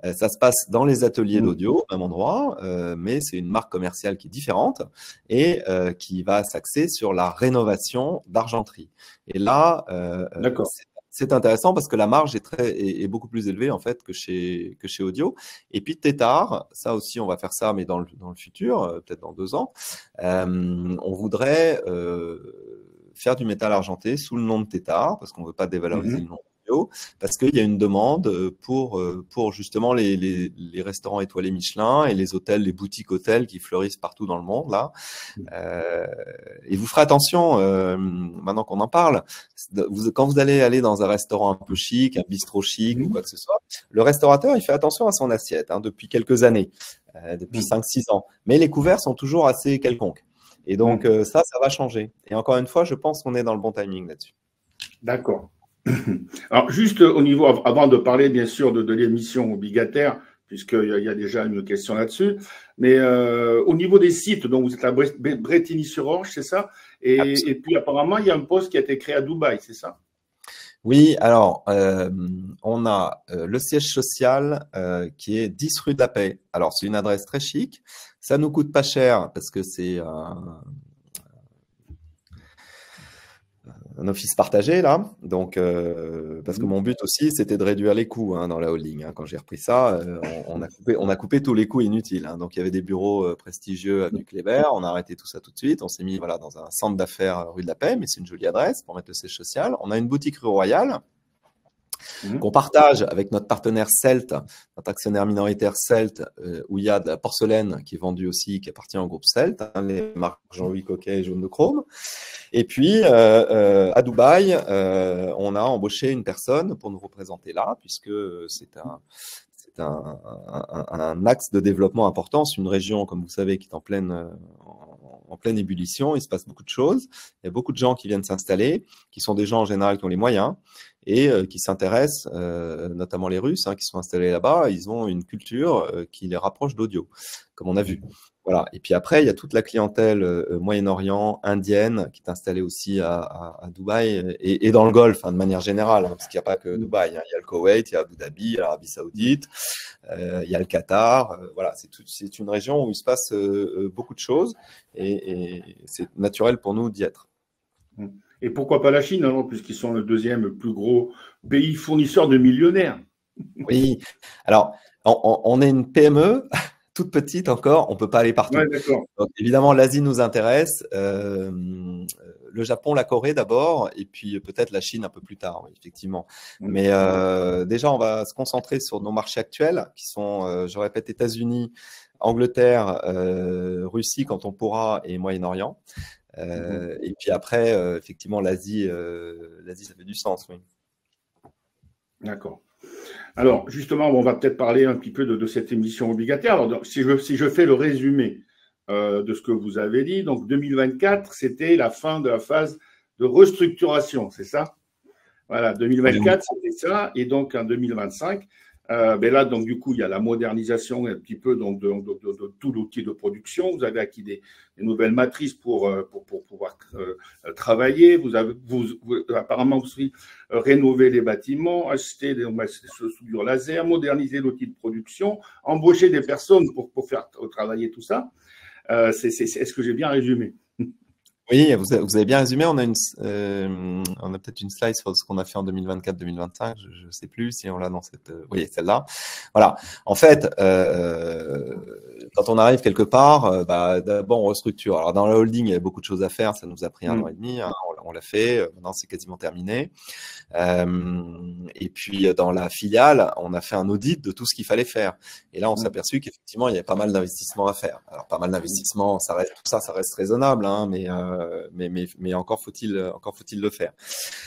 Ça se passe dans les ateliers d'audio, au même endroit, mais c'est une marque commerciale qui est différente et qui va s'axer sur la rénovation d'argenterie. Et là, c'est intéressant parce que la marge est beaucoup plus élevée en fait que chez Audio. Et puis Tétard, ça aussi, on va faire ça, mais dans le futur, peut-être dans 2 ans, on voudrait faire du métal argenté sous le nom de Tétard, parce qu'on ne veut pas dévaloriser le nom Audio, parce qu'il y a une demande pour justement les restaurants étoilés Michelin et les hôtels, les boutiques hôtels qui fleurissent partout dans le monde là. Et vous ferez attention, maintenant qu'on en parle, quand vous allez aller dans un restaurant un peu chic, un bistrot chic ou quoi que ce soit, le restaurateur il fait attention à son assiette depuis quelques années, depuis 5-6 ans, mais les couverts sont toujours assez quelconques. Et donc, ça va changer. Et encore une fois, je pense qu'on est dans le bon timing là-dessus. D'accord. Alors, juste au niveau, avant de parler bien sûr de l'émission obligataire, puisqu'il y a déjà une question là-dessus, mais au niveau des sites, donc vous êtes à Brétigny-sur-Orge, c'est ça? Et puis apparemment, il y a un poste qui a été créé à Dubaï, c'est ça? Oui, alors, on a le siège social qui est 10 rue de la Paix. Alors, c'est une adresse très chic. Ça nous coûte pas cher parce que c'est un office partagé là. Donc, parce que mon but aussi, c'était de réduire les coûts dans la holding. Quand j'ai repris ça, on a coupé tous les coûts inutiles. Donc, il y avait des bureaux prestigieux avenue Kléber. On a arrêté tout ça tout de suite. On s'est mis dans un centre d'affaires rue de la Paix, mais c'est une jolie adresse pour mettre le siège social. On a une boutique rue Royale qu'on partage avec notre partenaire Celt, notre actionnaire minoritaire Celt, où il y a de la porcelaine qui est vendue aussi, qui appartient au groupe Celt, les marques Jean-Louis Coquet et Jaune de Chrome. Et puis, à Dubaï, on a embauché une personne pour nous représenter là, puisque c'est un axe de développement important. C'est une région, comme vous savez, qui est en pleine ébullition. Il se passe beaucoup de choses. Il y a beaucoup de gens qui viennent s'installer, qui sont des gens en général qui ont les moyens et qui s'intéressent, notamment les Russes qui sont installés là-bas. Ils ont une culture qui les rapproche d'Audio, comme on a vu. Voilà. Et puis après, il y a toute la clientèle Moyen-Orient, indienne, qui est installée aussi à Dubaï et dans le Golfe, de manière générale, parce qu'il n'y a pas que Dubaï. Il y a le Koweït, il y a Abu Dhabi, il y a l'Arabie Saoudite, il y a le Qatar. Voilà, c'est une région où il se passe beaucoup de choses et c'est naturel pour nous d'y être. Et pourquoi pas la Chine, alors, puisqu'ils sont le deuxième plus gros pays fournisseur de millionnaires? Oui, alors, on est une PME toute petite encore, on ne peut pas aller partout. Ouais, d'accord. Donc, évidemment, l'Asie nous intéresse, le Japon, la Corée d'abord, et puis peut-être la Chine un peu plus tard, oui, effectivement. Mais déjà, on va se concentrer sur nos marchés actuels, qui sont, je répète, États-Unis, Angleterre, Russie quand on pourra, et Moyen-Orient. Et puis après, effectivement, l'Asie, ça fait du sens, oui. D'accord. Alors, justement, on va peut-être parler un petit peu de cette émission obligataire. Alors, si je fais le résumé de ce que vous avez dit, donc 2024, c'était la fin de la phase de restructuration, c'est ça? Voilà, 2024, c'était ça. Et donc, en 2025, Ben là, donc, du coup, il y a la modernisation un petit peu donc, de tout l'outil de production. Vous avez acquis des nouvelles matrices pour pouvoir travailler. Vous apparemment aussi rénover les bâtiments, acheter des soudures laser, moderniser l'outil de production, embaucher des personnes pour faire travailler tout ça. Est-ce que j'ai bien résumé? Oui, vous avez bien résumé. On a peut-être une slide sur ce qu'on a fait en 2024-2025. Je ne sais plus si on l'a dans cette. Oui, celle-là. Voilà. En fait, quand on arrive quelque part, d'abord on restructure. Alors dans la holding, il y avait beaucoup de choses à faire. Ça nous a pris 1 an et demi. Hein, on l'a fait. Maintenant, c'est quasiment terminé. Et puis dans la filiale, on a fait un audit de tout ce qu'il fallait faire. Et là, on s'est aperçu qu'effectivement, il y avait pas mal d'investissements à faire. Alors pas mal d'investissements, ça reste raisonnable, hein, mais encore faut-il le faire.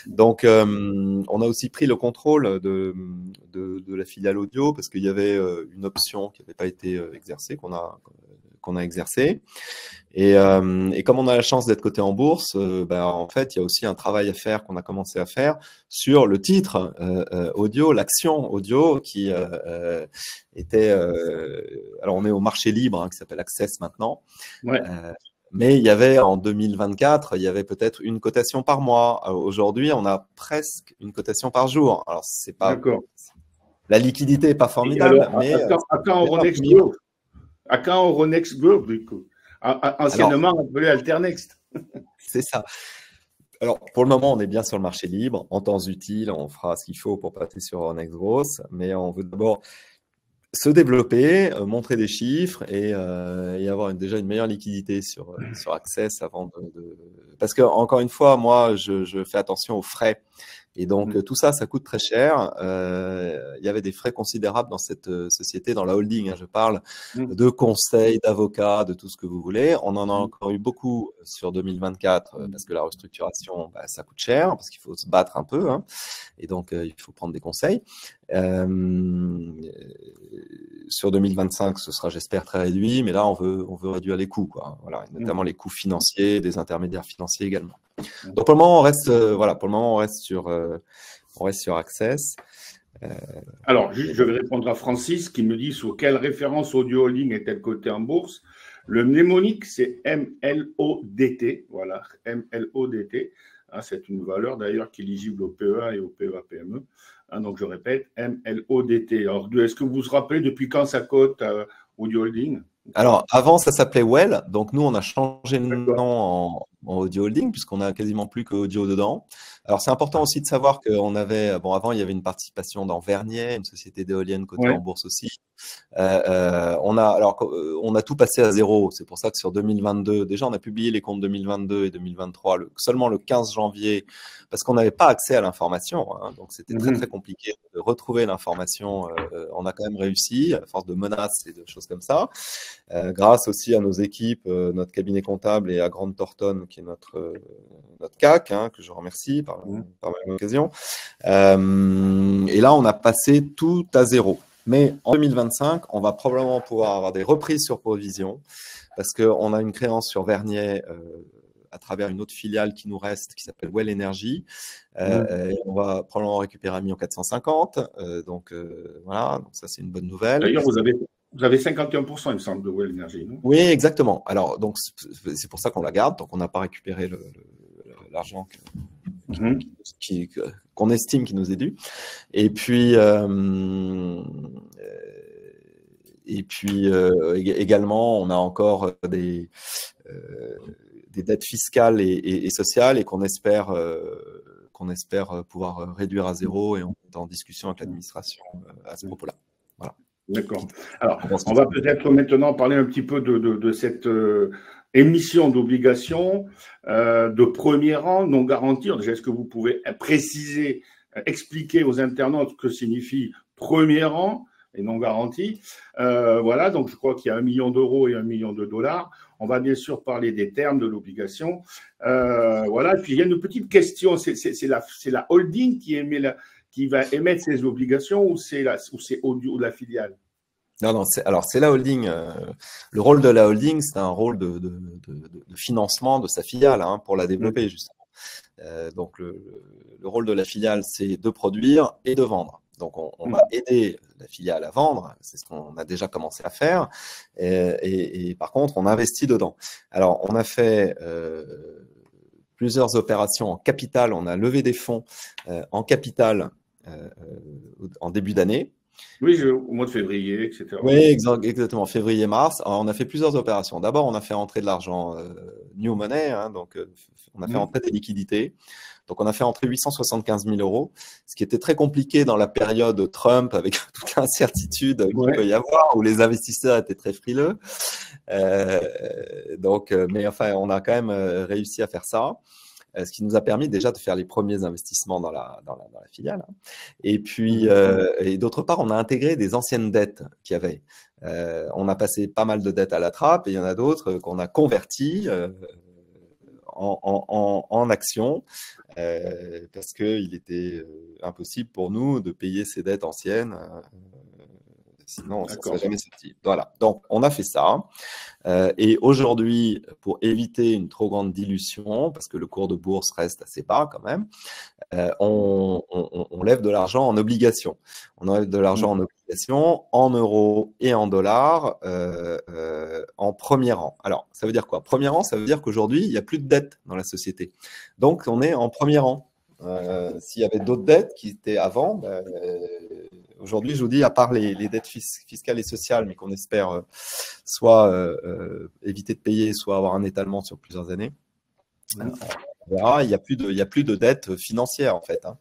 Donc, on a aussi pris le contrôle de la filiale audio parce qu'il y avait une option qui n'avait pas été exercée, qu'on a exercée. Et comme on a la chance d'être coté en bourse, en fait, il y a aussi un travail à faire qu'on a commencé à faire sur le titre audio, l'action audio qui était. Alors, on est au marché libre qui s'appelle Access maintenant. Ouais. Mais il y avait en 2024, il y avait peut-être une cotation par mois. Aujourd'hui, on a presque une cotation par jour. Alors, c'est pas. D'accord. La liquidité n'est pas formidable. Alors, mais à quand Euronext Growth? À quand Euronext Growth, du coup? Anciennement appelé Alternext. C'est ça. Alors, pour le moment, on est bien sur le marché libre. En temps utile, on fera ce qu'il faut pour passer sur Euronext Growth. Mais on veut d'abord se développer, montrer des chiffres et avoir déjà une meilleure liquidité sur Access avant de… Parce que, encore une fois, moi, je fais attention aux frais. Et donc, tout ça, ça coûte très cher. Il y avait des frais considérables dans cette société, dans la holding. Hein, je parle de conseils, d'avocats, de tout ce que vous voulez. On en a encore eu beaucoup sur 2024 parce que la restructuration, ça coûte cher, parce qu'il faut se battre un peu. Hein, et donc, il faut prendre des conseils. Sur 2025, ce sera, j'espère, très réduit. Mais là, on veut réduire les coûts, quoi. Voilà, notamment les coûts financiers, des intermédiaires financiers également. Donc pour le moment, on reste sur Access. Alors, je vais répondre à Francis qui me dit sous quelle référence Audio Holding est-elle cotée en bourse. Le mnémonique, c'est MLODT. Voilà, MLODT. Hein, c'est une valeur d'ailleurs qui est éligible au PEA et au PEA-PME. Hein, donc je répète, MLODT. Alors, est-ce que vous vous rappelez depuis quand ça cote Audio Holding? Alors, avant, ça s'appelait Well. Donc, nous, on a changé de nom en Audio Holding puisqu'on a quasiment plus qu'audio dedans. Alors, c'est important aussi de savoir qu'on avait… avant, il y avait une participation dans Vernier, une société d'éoliennes cotée en bourse aussi. On a tout passé à zéro. C'est pour ça que sur 2022, déjà, on a publié les comptes 2022 et 2023 seulement le 15 janvier parce qu'on n'avait pas accès à l'information. Hein, donc, c'était très, très compliqué de retrouver l'information. On a quand même réussi à force de menaces et de choses comme ça. Grâce aussi à nos équipes, notre cabinet comptable et à Grande Thornton, qui est notre CAC, hein, que je remercie par la même occasion. Et là, on a passé tout à zéro. Mais en 2025, on va probablement pouvoir avoir des reprises sur provision parce qu'on a une créance sur Vernier à travers une autre filiale qui nous reste, qui s'appelle Well Energy. On va probablement récupérer 1 450 000. Donc, voilà, donc ça, c'est une bonne nouvelle. D'ailleurs, vous avez 51%, il me semble, de Well Energy, non? Oui, exactement. Alors, donc, c'est pour ça qu'on la garde. Donc, on n'a pas récupéré l'argent qu'on estime qui nous est dû. Et puis également, on a encore des dettes fiscales et sociales et qu'on espère pouvoir réduire à zéro, et on est en discussion avec l'administration à ce propos-là. Voilà. D'accord. Alors, on va peut-être maintenant parler un petit peu de cette émission d'obligations de premier rang non garantie. Déjà, est-ce que vous pouvez préciser, expliquer aux internautes ce que signifie premier rang et non garantie? Voilà, donc je crois qu'il y a 1 million d'euros et 1 million de dollars. On va bien sûr parler des termes de l'obligation. Voilà, et puis il y a une petite question, c'est la holding qui va émettre ces obligations ou c'est Audio la filiale? Non, c'est la holding. Le rôle de la holding, c'est un rôle de financement de sa filiale pour la développer, justement. Donc, le rôle de la filiale, c'est de produire et de vendre. Donc, on va aider la filiale à vendre. C'est ce qu'on a déjà commencé à faire. Et par contre, on investit dedans. Alors, on a fait plusieurs opérations en capital. On a levé des fonds en capital en début d'année. Oui, au mois de février, etc. Oui, exactement, février-mars. On a fait plusieurs opérations. D'abord, on a fait entrer de l'argent new money, hein, donc on a fait entrer des liquidités. Donc, on a fait entrer 875 000 €, ce qui était très compliqué dans la période Trump, avec toute l'incertitude qu'il peut y avoir, où les investisseurs étaient très frileux. Mais enfin, on a quand même réussi à faire ça. Ce qui nous a permis déjà de faire les premiers investissements dans la filiale. Et puis, et d'autre part, on a intégré des anciennes dettes qu'il y avait. On a passé pas mal de dettes à la trappe et il y en a d'autres qu'on a converties en actions parce qu'il était impossible pour nous de payer ces dettes anciennes. Sinon, ça ne serait jamais sorti. Voilà. Donc, on a fait ça. Et aujourd'hui, pour éviter une trop grande dilution, parce que le cours de bourse reste assez bas quand même, on lève de l'argent en obligations. On enlève de l'argent en obligations, en euros et en dollars, en premier rang. Alors, ça veut dire quoi? Premier rang, ça veut dire qu'aujourd'hui, il n'y a plus de dettes dans la société. Donc, on est en premier rang. S'il y avait d'autres dettes qui étaient avant, aujourd'hui, je vous dis, à part les dettes fiscales et sociales, mais qu'on espère soit éviter de payer, soit avoir un étalement sur plusieurs années, on verra, il n'y a plus de dettes financières en fait. Hein.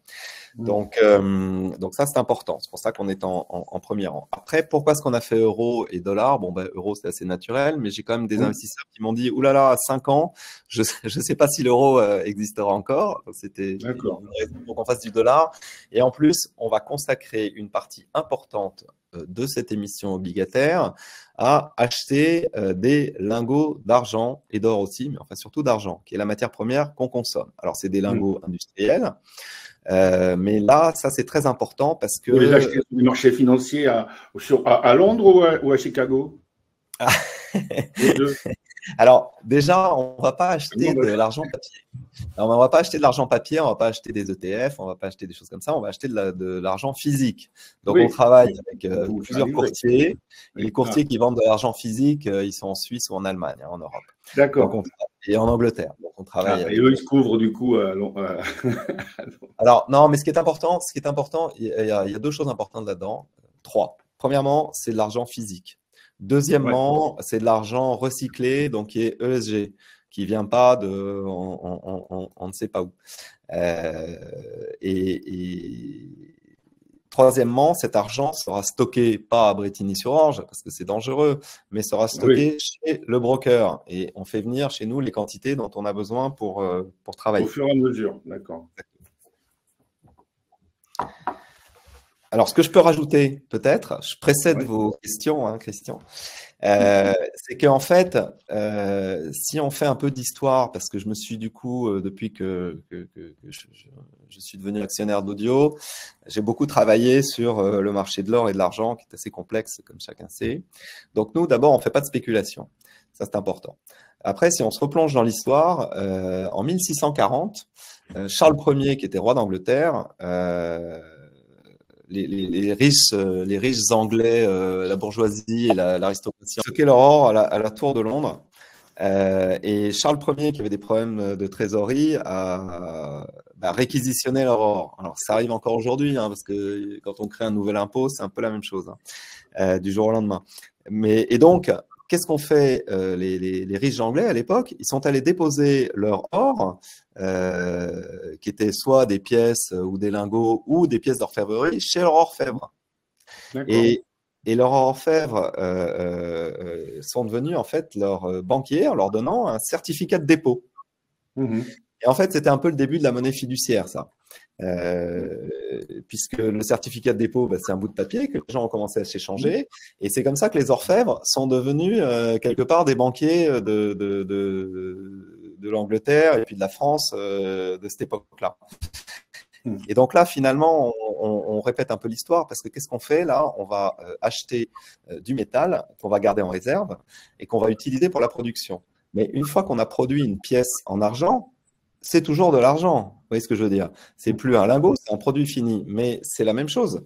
Donc ça, c'est important. C'est pour ça qu'on est en premier rang. Après, pourquoi est-ce qu'on a fait euro et dollar? Bon, euro, c'est assez naturel, mais j'ai quand même des investisseurs qui m'ont dit, oulala, à 5 ans, je ne sais pas si l'euro existera encore. C'était une raison pour qu'on fasse du dollar. Et en plus, on va consacrer une partie importante de cette émission obligataire à acheter des lingots d'argent et d'or aussi, mais enfin surtout d'argent, qui est la matière première qu'on consomme. Alors, c'est des lingots industriels. Mais là, ça, c'est très important parce que… Vous les achetez sur les marchés financiers à Londres ou à Chicago? Les deux. Alors, déjà, on ne va pas acheter de l'argent papier. Alors, on ne va pas acheter de l'argent papier, on ne va pas acheter des ETF, on ne va pas acheter des choses comme ça, on va acheter de l'argent physique. Donc, on travaille avec plusieurs courtiers. Et les courtiers qui vendent de l'argent physique, ils sont en Suisse ou en Allemagne, en Europe. D'accord. Et en Angleterre. Donc, on travaille et eux, ils se couvrent du coup. Alors, non, mais ce qui est important, il y a deux choses importantes là-dedans. 3. Premièrement, c'est de l'argent physique. Deuxièmement, c'est de l'argent recyclé, donc qui est ESG, qui ne vient pas de on ne sait pas où. Et troisièmement, cet argent sera stocké pas à Bretigny-sur-Orge, parce que c'est dangereux, mais sera stocké chez le broker. Et on fait venir chez nous les quantités dont on a besoin pour travailler. Au fur et à mesure, d'accord. Alors, ce que je peux rajouter, peut-être, je précède vos questions, hein, Christian, c'est qu'en fait, si on fait un peu d'histoire, parce que je me suis du coup, depuis que je suis devenu actionnaire d'Audio, j'ai beaucoup travaillé sur le marché de l'or et de l'argent, qui est assez complexe, comme chacun sait. Donc nous, d'abord, on ne fait pas de spéculation. Ça, c'est important. Après, si on se replonge dans l'histoire, en 1640, Charles Ier, qui était roi d'Angleterre, les riches anglais, la bourgeoisie et l'aristocratie stockaient leur or à la Tour de Londres. Et Charles Ier, qui avait des problèmes de trésorerie, a réquisitionné leur or. Alors, ça arrive encore aujourd'hui, hein, parce que quand on crée un nouvel impôt, c'est un peu la même chose, hein, du jour au lendemain. Et donc, qu'est-ce qu'ont fait les riches anglais à l'époque? Ils sont allés déposer leur or, qui étaient soit des pièces ou des lingots ou des pièces d'orfèvrerie chez leur orfèvre. Et leurs orfèvres sont devenus en fait leurs banquiers en leur donnant un certificat de dépôt. Et en fait, c'était un peu le début de la monnaie fiduciaire, ça. Puisque le certificat de dépôt, c'est un bout de papier que les gens ont commencé à s'échanger. Et c'est comme ça que les orfèvres sont devenus quelque part des banquiers de l'Angleterre et puis de la France de cette époque-là. Et donc là, finalement, on répète un peu l'histoire parce que qu'est-ce qu'on fait là? On va acheter du métal qu'on va garder en réserve et qu'on va utiliser pour la production. Mais une fois qu'on a produit une pièce en argent, c'est toujours de l'argent. Vous voyez ce que je veux dire? C'est plus un lingot, c'est un produit fini, mais c'est la même chose.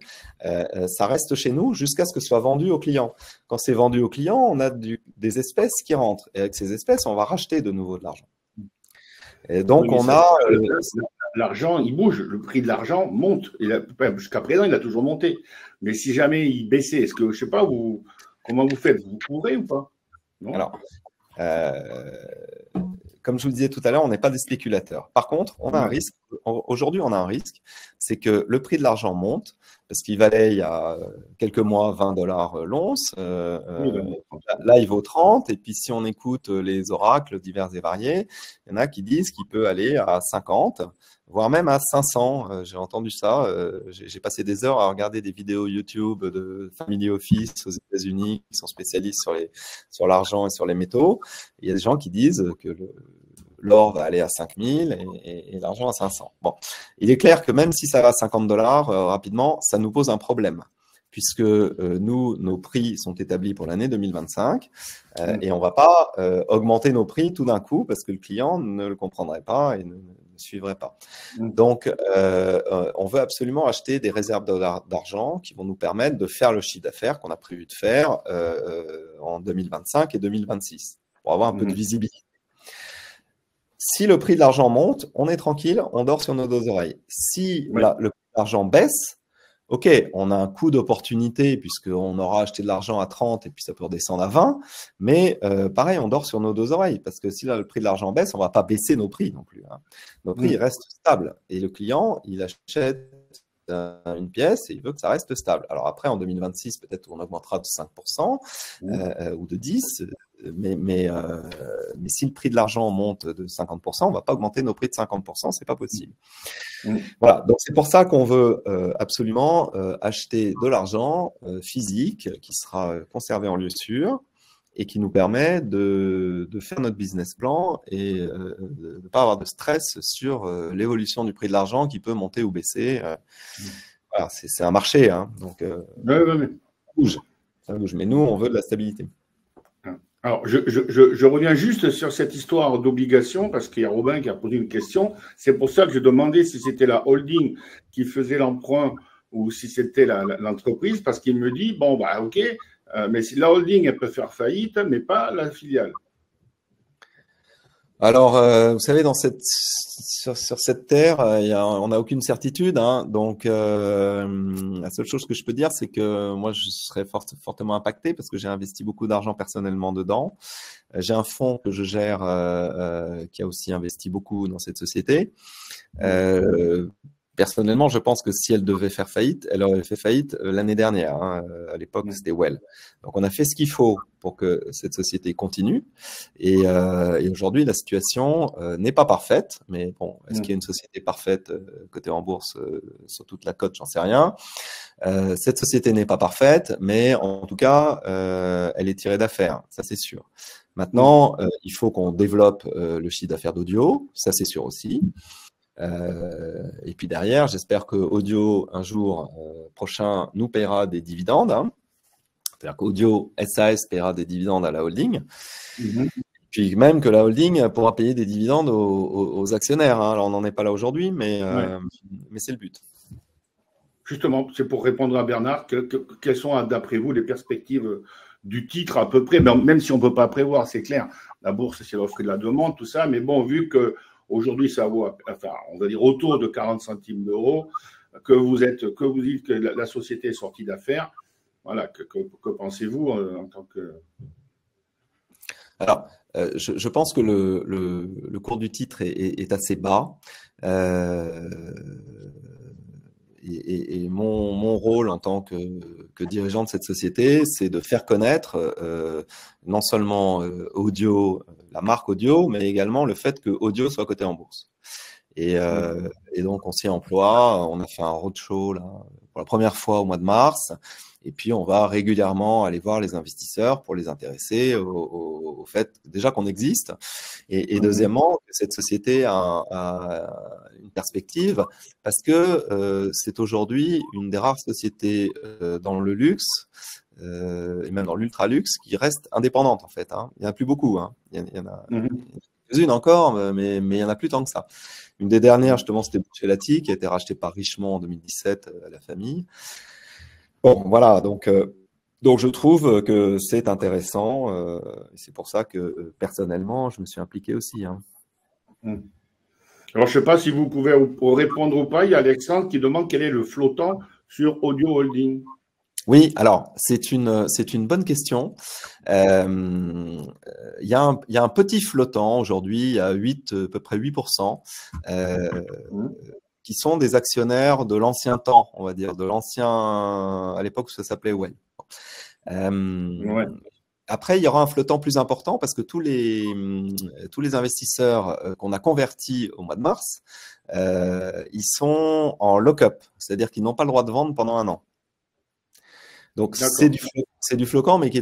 Ça reste chez nous jusqu'à ce que ce soit vendu au client. Quand c'est vendu au client, on a des espèces qui rentrent. Et avec ces espèces, on va racheter de nouveau de l'argent. Et donc, Oui, on a… l'argent, il bouge. Le prix de l'argent monte. Jusqu'à présent, il a toujours monté. Mais si jamais il baissait, est-ce que, je sais pas, comment vous faites? Vous couvrez ou pas? Non. Alors, comme je vous le disais tout à l'heure, on n'est pas des spéculateurs. Par contre, on a un risque. Aujourd'hui, on a un risque, c'est que le prix de l'argent monte, parce qu'il valait il y a quelques mois 20 $ l'once. Là, il vaut 30. Et puis, si on écoute les oracles divers et variés, il y en a qui disent qu'il peut aller à 50, voire même à 500. J'ai entendu ça. J'ai passé des heures à regarder des vidéos YouTube de Family Office aux États-Unis qui sont spécialistes sur l'argent et sur les métaux. Il y a des gens qui disent que l'or va aller à 5000 et l'argent à 500. Bon, il est clair que même si ça va à 50 $ rapidement, ça nous pose un problème, puisque nos prix sont établis pour l'année 2025 et on ne va pas augmenter nos prix tout d'un coup parce que le client ne le comprendrait pas et ne suivrait pas. Donc, on veut absolument acheter des réserves d'argent qui vont nous permettre de faire le chiffre d'affaires qu'on a prévu de faire en 2025 et 2026 pour avoir un peu de visibilité. Si le prix de l'argent monte, on est tranquille, on dort sur nos deux oreilles. Si le prix de l'argent baisse, ok, on a un coût d'opportunité puisqu'on aura acheté de l'argent à 30 et puis ça peut redescendre à 20, mais pareil, on dort sur nos deux oreilles parce que si là, le prix de l'argent baisse, on ne va pas baisser nos prix non plus. Hein. Nos prix restent stables et le client, il achète une pièce et il veut que ça reste stable. Alors après, en 2026, peut-être on augmentera de 5% ou de 10%. Mais si le prix de l'argent monte de 50%, on ne va pas augmenter nos prix de 50%, ce n'est pas possible. Voilà, donc c'est pour ça qu'on veut absolument acheter de l'argent physique qui sera conservé en lieu sûr et qui nous permet de faire notre business plan et de ne pas avoir de stress sur l'évolution du prix de l'argent qui peut monter ou baisser. Voilà, c'est un marché, hein, donc ça bouge. Mais nous, on veut de la stabilité. Alors, je reviens juste sur cette histoire d'obligation parce qu'il y a Robin qui a posé une question. C'est pour ça que je demandais si c'était la holding qui faisait l'emprunt ou si c'était l'entreprise, parce qu'il me dit, bon, bah, ok, mais si la holding, elle peut faire faillite, mais pas la filiale. Alors, vous savez, sur cette terre, on n'a aucune certitude. Hein, donc, la seule chose que je peux dire, c'est que moi, je serais fortement impacté parce que j'ai investi beaucoup d'argent personnellement dedans. J'ai un fonds que je gère qui a aussi investi beaucoup dans cette société. Personnellement, je pense que si elle devait faire faillite, elle aurait fait faillite l'année dernière. Hein. À l'époque, c'était Well. Donc, on a fait ce qu'il faut pour que cette société continue. Et aujourd'hui, la situation n'est pas parfaite. Mais bon, est-ce qu'il y a une société parfaite cotée en bourse sur toute la côte? J'en sais rien. Cette société n'est pas parfaite, mais en tout cas, elle est tirée d'affaire. Ça, c'est sûr. Maintenant, il faut qu'on développe le chiffre d'affaires d'Audio. Ça, c'est sûr aussi. Et puis derrière, j'espère que Audio, un jour prochain, nous paiera des dividendes. Hein. C'est-à-dire qu'Audio SAS paiera des dividendes à la holding. Puis même que la holding pourra payer des dividendes aux actionnaires. Hein. Alors, on n'en est pas là aujourd'hui, mais c'est le but. Justement, c'est pour répondre à Bernard. Quelles sont, d'après vous, les perspectives du titre à peu près, même si on ne peut pas prévoir, c'est clair. La bourse, c'est l'offre et la demande, tout ça. Mais bon, vu que aujourd'hui, ça vaut, enfin, on va dire autour de 40 centimes d'euros, que vous dites que la société est sortie d'affaires. Voilà, que pensez-vous en tant que… Alors, je pense que le cours du titre est assez bas. Et mon rôle en tant que dirigeant de cette société, c'est de faire connaître non seulement Audio, la marque Audio, mais également le fait que Audio soit coté en bourse. Et donc, on s'y emploie. On a fait un roadshow là, pour la première fois au mois de mars. Et puis, on va régulièrement aller voir les investisseurs pour les intéresser au fait déjà qu'on existe. Et deuxièmement, que cette société a une perspective parce que c'est aujourd'hui une des rares sociétés dans le luxe et même dans l'ultra luxe qui reste indépendante en fait. Hein. Il n'y en a plus beaucoup. Hein. Il y en a quelques-unes encore, mais il n'y en a plus tant que ça. Une des dernières, justement, c'était Buccellati, qui a été rachetée par Richemont en 2017 à la famille. Bon, voilà, donc je trouve que c'est intéressant. C'est pour ça que, personnellement, je me suis impliqué aussi. Hein. Alors, je ne sais pas si vous pouvez répondre ou pas. Il y a Alexandre qui demande quel est le flottant sur Audio Holding. Oui, alors c'est une bonne question. Il y a un petit flottant aujourd'hui, il y a à peu près 8%, qui sont des actionnaires de l'ancien temps, on va dire, de l'ancien, à l'époque où ça s'appelait Well. Ouais. Après, il y aura un flottant plus important parce que tous les investisseurs qu'on a convertis au mois de mars, ils sont en lock-up, c'est-à-dire qu'ils n'ont pas le droit de vendre pendant 1 an. Donc, c'est du flottant, mais qui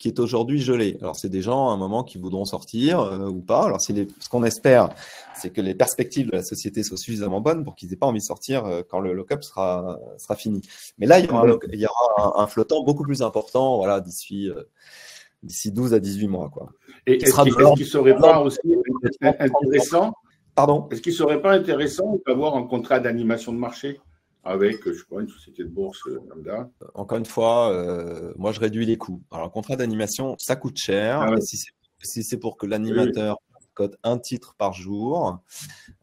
est aujourd'hui gelé. Alors, c'est des gens, à un moment, qui voudront sortir ou pas. Alors, ce qu'on espère, c'est que les perspectives de la société soient suffisamment bonnes pour qu'ils n'aient pas envie de sortir quand le lock-up sera fini. Mais là, il y aura un flottant beaucoup plus important, voilà, d'ici 12 à 18 mois. Quoi. Et est-ce qu'il ne serait pas aussi intéressant Est-ce qu'il ne serait pas intéressant d'avoir un contrat d'animation de marché avec, je sais pas, une société de bourse lambda? Encore une fois, moi, je réduis les coûts. Alors, un contrat d'animation, ça coûte cher. Ah ouais. Si c'est pour que l'animateur cote un titre par jour,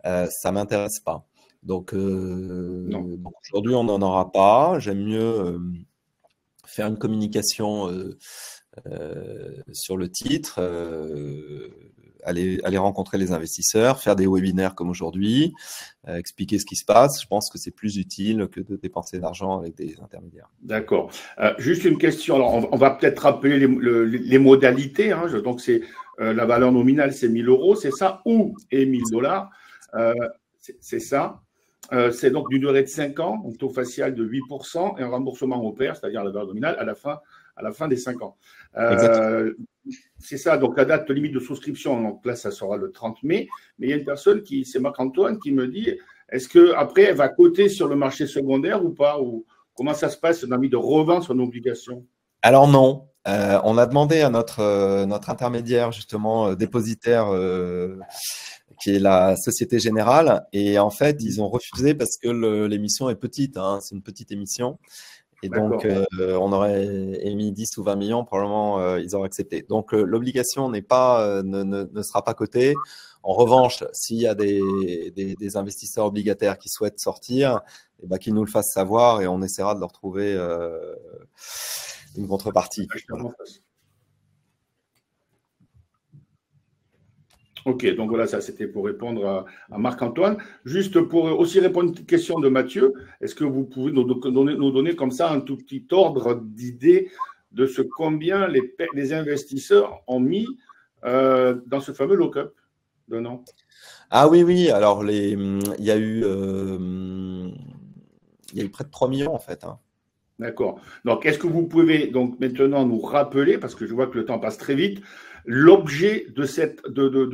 ça ne m'intéresse pas. Donc aujourd'hui, on n'en aura pas. J'aime mieux faire une communication sur le titre, aller rencontrer les investisseurs, faire des webinaires comme aujourd'hui, expliquer ce qui se passe. Je pense que c'est plus utile que de dépenser de l'argent avec des intermédiaires. D'accord. Juste une question. Alors, on va peut-être rappeler les modalités. Hein. Donc, c'est la valeur nominale, c'est 1 000 €, c'est ça, ou et 1 000 $. C'est ça. C'est donc d'une durée de 5 ans, un taux facial de 8% et un remboursement au pair, c'est-à-dire la valeur nominale, à la fin des 5 ans. C'est ça, donc la date limite de souscription, donc là, ça sera le 30 mai. Mais il y a une personne c'est Marc-Antoine, qui me dit, est-ce qu'après, elle va coter sur le marché secondaire ou pas, ou comment ça se passe? On a envie de revendre son obligation? Alors non. On a demandé à notre intermédiaire, justement, dépositaire, qui est la Société Générale. Et en fait, ils ont refusé parce que l'émission est petite. Hein, c'est une petite émission. Et donc, on aurait émis 10 ou 20 millions, probablement, ils auraient accepté. Donc, l'obligation ne sera pas cotée. En revanche, s'il y a des investisseurs obligataires qui souhaitent sortir, eh ben, qu'ils nous le fassent savoir et on essaiera de leur trouver une contrepartie. Voilà. Ok, donc voilà, ça c'était pour répondre à Marc-Antoine. Juste pour aussi répondre à une petite question de Mathieu, est-ce que vous pouvez nous donner comme ça un tout petit ordre d'idée de ce combien les investisseurs ont mis dans ce fameux lock-up de Nantes? Ah oui, alors il y a eu près de 3 millions en fait. Hein. D'accord. Donc, est-ce que vous pouvez donc maintenant nous rappeler, parce que je vois que le temps passe très vite, l'objet de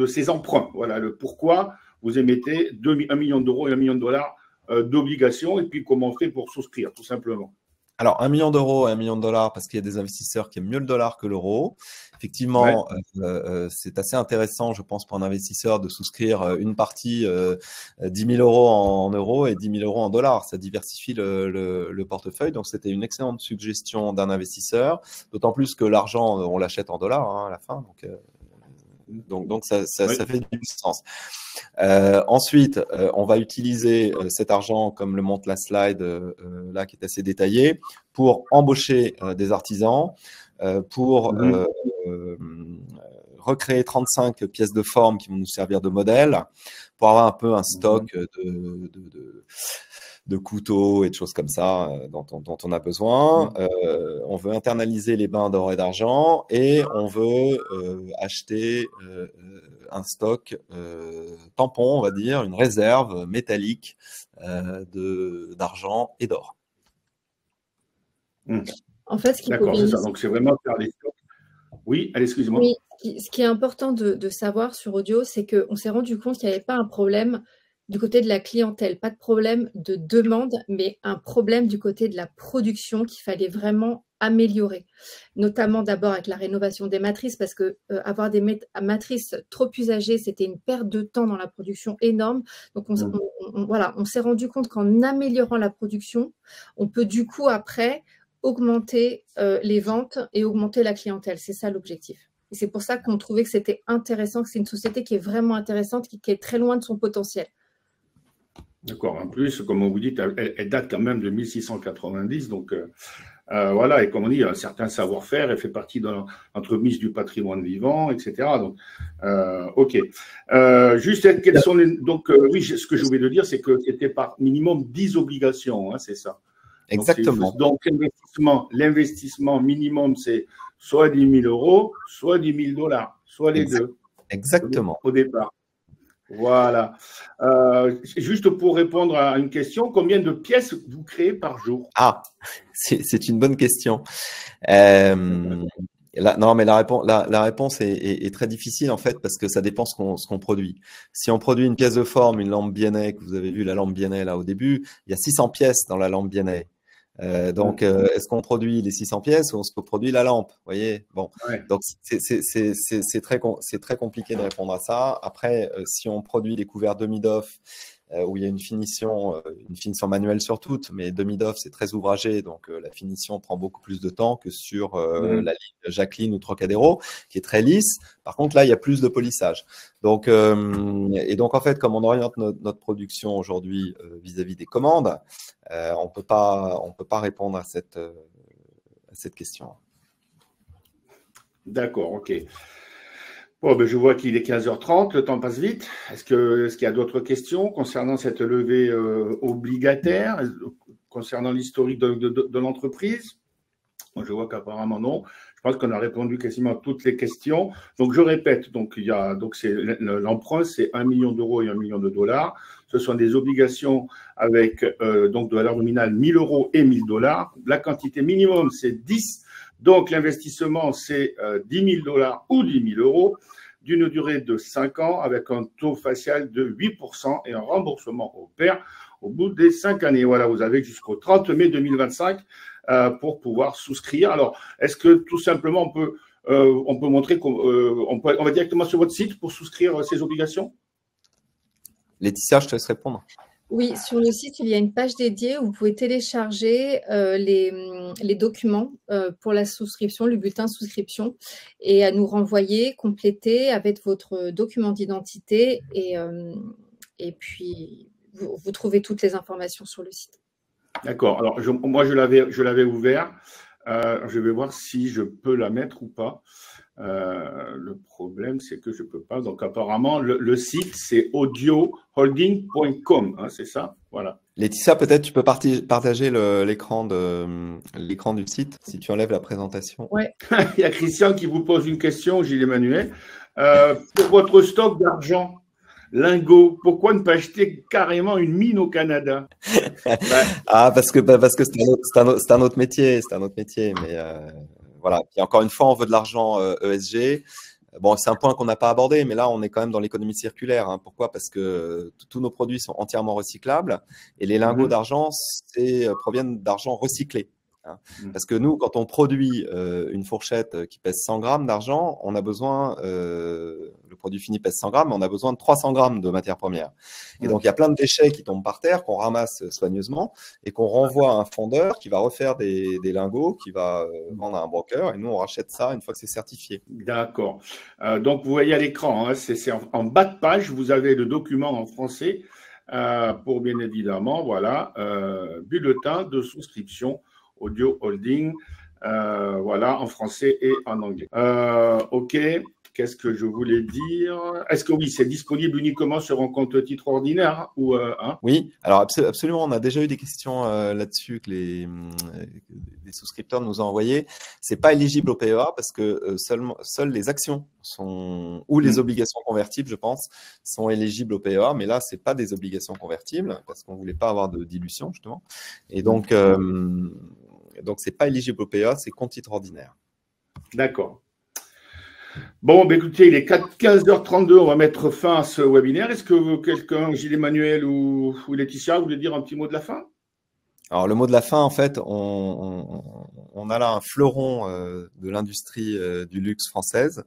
ces emprunts? Voilà, le pourquoi vous émettez 1 million d'euros et 1 million de dollars d'obligations, et puis comment on fait pour souscrire, tout simplement. Alors, 1 million d'euros et 1 million de dollars parce qu'il y a des investisseurs qui aiment mieux le dollar que l'euro. Effectivement, c'est assez intéressant, je pense, pour un investisseur de souscrire une partie 10 000 € en euros et 10 000 € en dollars. Ça diversifie le portefeuille. Donc, c'était une excellente suggestion d'un investisseur, d'autant plus que l'argent, on l'achète en dollars hein, à la fin. Donc ça fait du sens. Ensuite, on va utiliser cet argent, comme le montre la slide là, qui est assez détaillée, pour embaucher des artisans, pour recréer 35 pièces de forme qui vont nous servir de modèle, pour avoir un peu un stock de couteaux et de choses comme ça dont on a besoin. On veut internaliser les bains d'or et d'argent et on veut acheter un stock tampon, on va dire, une réserve métallique d'argent et d'or. En fait, ce qui D'accord, c'est ça. Donc, c'est vraiment faire des stocks. Oui, allez, excusez-moi. Oui, ce qui est important de savoir sur Audio, c'est qu'on s'est rendu compte qu'il n'y avait pas un problème du côté de la clientèle, pas de problème de demande, mais un problème du côté de la production, qu'il fallait vraiment améliorer, notamment d'abord avec la rénovation des matrices, parce que avoir des matrices trop usagées, c'était une perte de temps dans la production énorme. Donc, voilà, on s'est rendu compte qu'en améliorant la production, on peut du coup après augmenter les ventes et augmenter la clientèle. C'est ça l'objectif. Et c'est pour ça qu'on trouvait que c'était intéressant, que c'est une société qui est vraiment intéressante, qui est très loin de son potentiel. D'accord. En plus, comme vous dites, elle date quand même de 1690. Donc, voilà. Et comme on dit, il y a un certain savoir-faire. Elle fait partie de l'entremise du patrimoine vivant, etc. Donc, OK. Juste, quelles sont les… Donc, oui, ce que je voulais te dire, c'est que c'était par minimum 10 obligations, hein, c'est ça. Exactement. Donc, l'investissement minimum, c'est soit 10 000 euros, soit 10 000 $, soit les deux. Exactement. Au départ. Voilà. Juste pour répondre à une question, combien de pièces vous créez par jour? Ah, c'est une bonne question. Non, mais la réponse est très difficile en fait parce que ça dépend ce qu'on produit. Si on produit une pièce de forme, une lampe Biennet, que vous avez vu la lampe Biennet là au début, il y a 600 pièces dans la lampe Biennet. Donc, est-ce qu'on produit les 600 pièces ou est-ce qu'on produit la lampe? Vous voyez, bon. Ouais. Donc, c'est très compliqué de répondre à ça. Après, si on produit les couverts demi-doff, où il y a une finition manuelle sur toutes, mais demi-doff, c'est très ouvragé, donc la finition prend beaucoup plus de temps que sur la ligne Jacqueline ou Trocadéro, qui est très lisse. Par contre, là, il y a plus de polissage. Donc, et donc, en fait, comme on oriente notre production aujourd'hui vis-à-vis des commandes, on peut pas répondre à cette question. D'accord, OK. Bon, ben, je vois qu'il est 15h30, le temps passe vite. Est-ce qu'il y a d'autres questions concernant cette levée obligataire, concernant l'historique de l'entreprise? Je vois qu'apparemment non. Je pense qu'on a répondu quasiment à toutes les questions. Donc, je répète, l'emprunt, c'est 1 million d'euros et 1 million de $. Ce sont des obligations avec donc de valeur nominale 1 000 euros et 1 000 $. La quantité minimum, c'est 10. Donc, l'investissement, c'est 10 000 $ ou 10 000 euros d'une durée de 5 ans avec un taux facial de 8% et un remboursement au pair au bout des 5 années. Voilà, vous avez jusqu'au 30 mai 2025 pour pouvoir souscrire. Alors, est-ce que tout simplement on peut montrer qu'on va directement sur votre site pour souscrire ces obligations? Laetitia, je te laisse répondre. Oui, sur le site, il y a une page dédiée où vous pouvez télécharger les documents pour la souscription, le bulletin de souscription, et à nous renvoyer, compléter avec votre document d'identité. Et puis, vous trouvez toutes les informations sur le site. D'accord. Alors, moi, je l'avais ouvert. Je vais voir si je peux la mettre ou pas. Le problème, c'est que je ne peux pas. Donc, apparemment, le site, c'est audioholding.com. Hein, c'est ça? Voilà. Laetitia, peut-être tu peux partager l'écran du site si tu enlèves la présentation. Ouais. Il y a Christian qui vous pose une question, Gilles Emmanuel. Pour votre stock d'argent, lingots, pourquoi ne pas acheter carrément une mine au Canada? Ah, parce que c'est un autre métier. C'est un autre métier, mais… Voilà. Et encore une fois, on veut de l'argent ESG. Bon, c'est un point qu'on n'a pas abordé, mais là, on est quand même dans l'économie circulaire. Hein. Pourquoi? Parce que tous nos produits sont entièrement recyclables et les lingots d'argent proviennent d'argent recyclé. Hein. Parce que nous, quand on produit une fourchette qui pèse 100 grammes d'argent, on a besoin, le produit fini pèse 100 grammes, mais on a besoin de 300 grammes de matières premières. Et donc, il y a plein de déchets qui tombent par terre, qu'on ramasse soigneusement et qu'on renvoie à un fondeur qui va refaire des lingots, qui va vendre à un broker. Et nous, on rachète ça une fois que c'est certifié. D'accord. Donc, vous voyez à l'écran, hein, c'est en bas de page, vous avez le document en français pour, bien évidemment, voilà, bulletin de souscription Audio Holding, voilà, en français et en anglais. OK, qu'est-ce que je voulais dire? Est-ce que oui, c'est disponible uniquement sur un compte titre ordinaire ou hein? Oui, alors absolument, on a déjà eu des questions là-dessus que les souscripteurs nous ont envoyées. C'est pas éligible au PEA parce que seules les actions ou les obligations convertibles, je pense, sont éligibles au PEA, mais là, c'est pas des obligations convertibles parce qu'on voulait pas avoir de dilution justement. Et donc c'est pas éligible au PEA, c'est compte titre ordinaire. D'accord. Bon, ben écoutez, il est 15h32, on va mettre fin à ce webinaire. Est-ce que quelqu'un, Gilles Emmanuel ou Laetitia, voulait dire un petit mot de la fin? Alors, le mot de la fin, en fait, on a là un fleuron de l'industrie du luxe française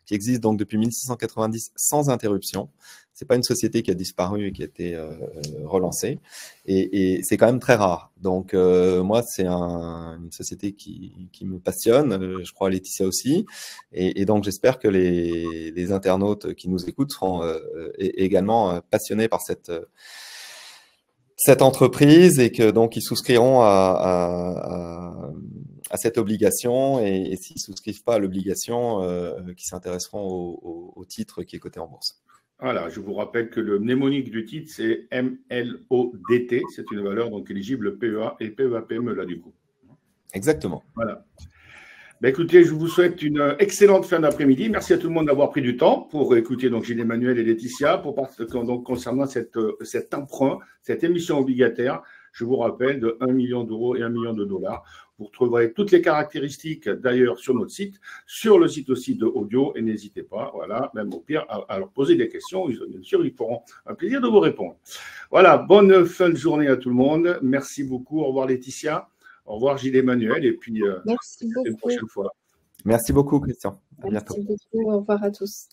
qui existe donc depuis 1690 sans interruption. C'est pas une société qui a disparu et qui a été relancée. Et c'est quand même très rare. Donc, moi, c'est une société qui me passionne. Je crois Laetitia aussi. Et donc, j'espère que les internautes qui nous écoutent seront également passionnés par cette entreprise et que donc ils souscriront à cette obligation et s'ils souscrivent pas à l'obligation, qui s'intéresseront au titre qui est coté en bourse. Voilà, je vous rappelle que le mnémonique du titre, c'est MLODT. C'est une valeur donc éligible PEA et PEA-PME là du coup. Exactement. Voilà. Ben écoutez, je vous souhaite une excellente fin d'après-midi. Merci à tout le monde d'avoir pris du temps pour écouter donc Gilles-Emmanuel et Laetitia donc concernant cet emprunt, cette émission obligataire. Je vous rappelle de 1 million d'euros et 1 million de dollars. Vous retrouverez toutes les caractéristiques d'ailleurs sur notre site, sur le site aussi de Audio et n'hésitez pas, voilà, même au pire, à leur poser des questions. Bien sûr, ils feront un plaisir de vous répondre. Voilà, bonne fin de journée à tout le monde. Merci beaucoup. Au revoir Laetitia. Au revoir Gilles-Emmanuel et puis Merci beaucoup. une prochaine fois. Merci beaucoup Christian. À bientôt. Merci beaucoup. Au revoir à tous.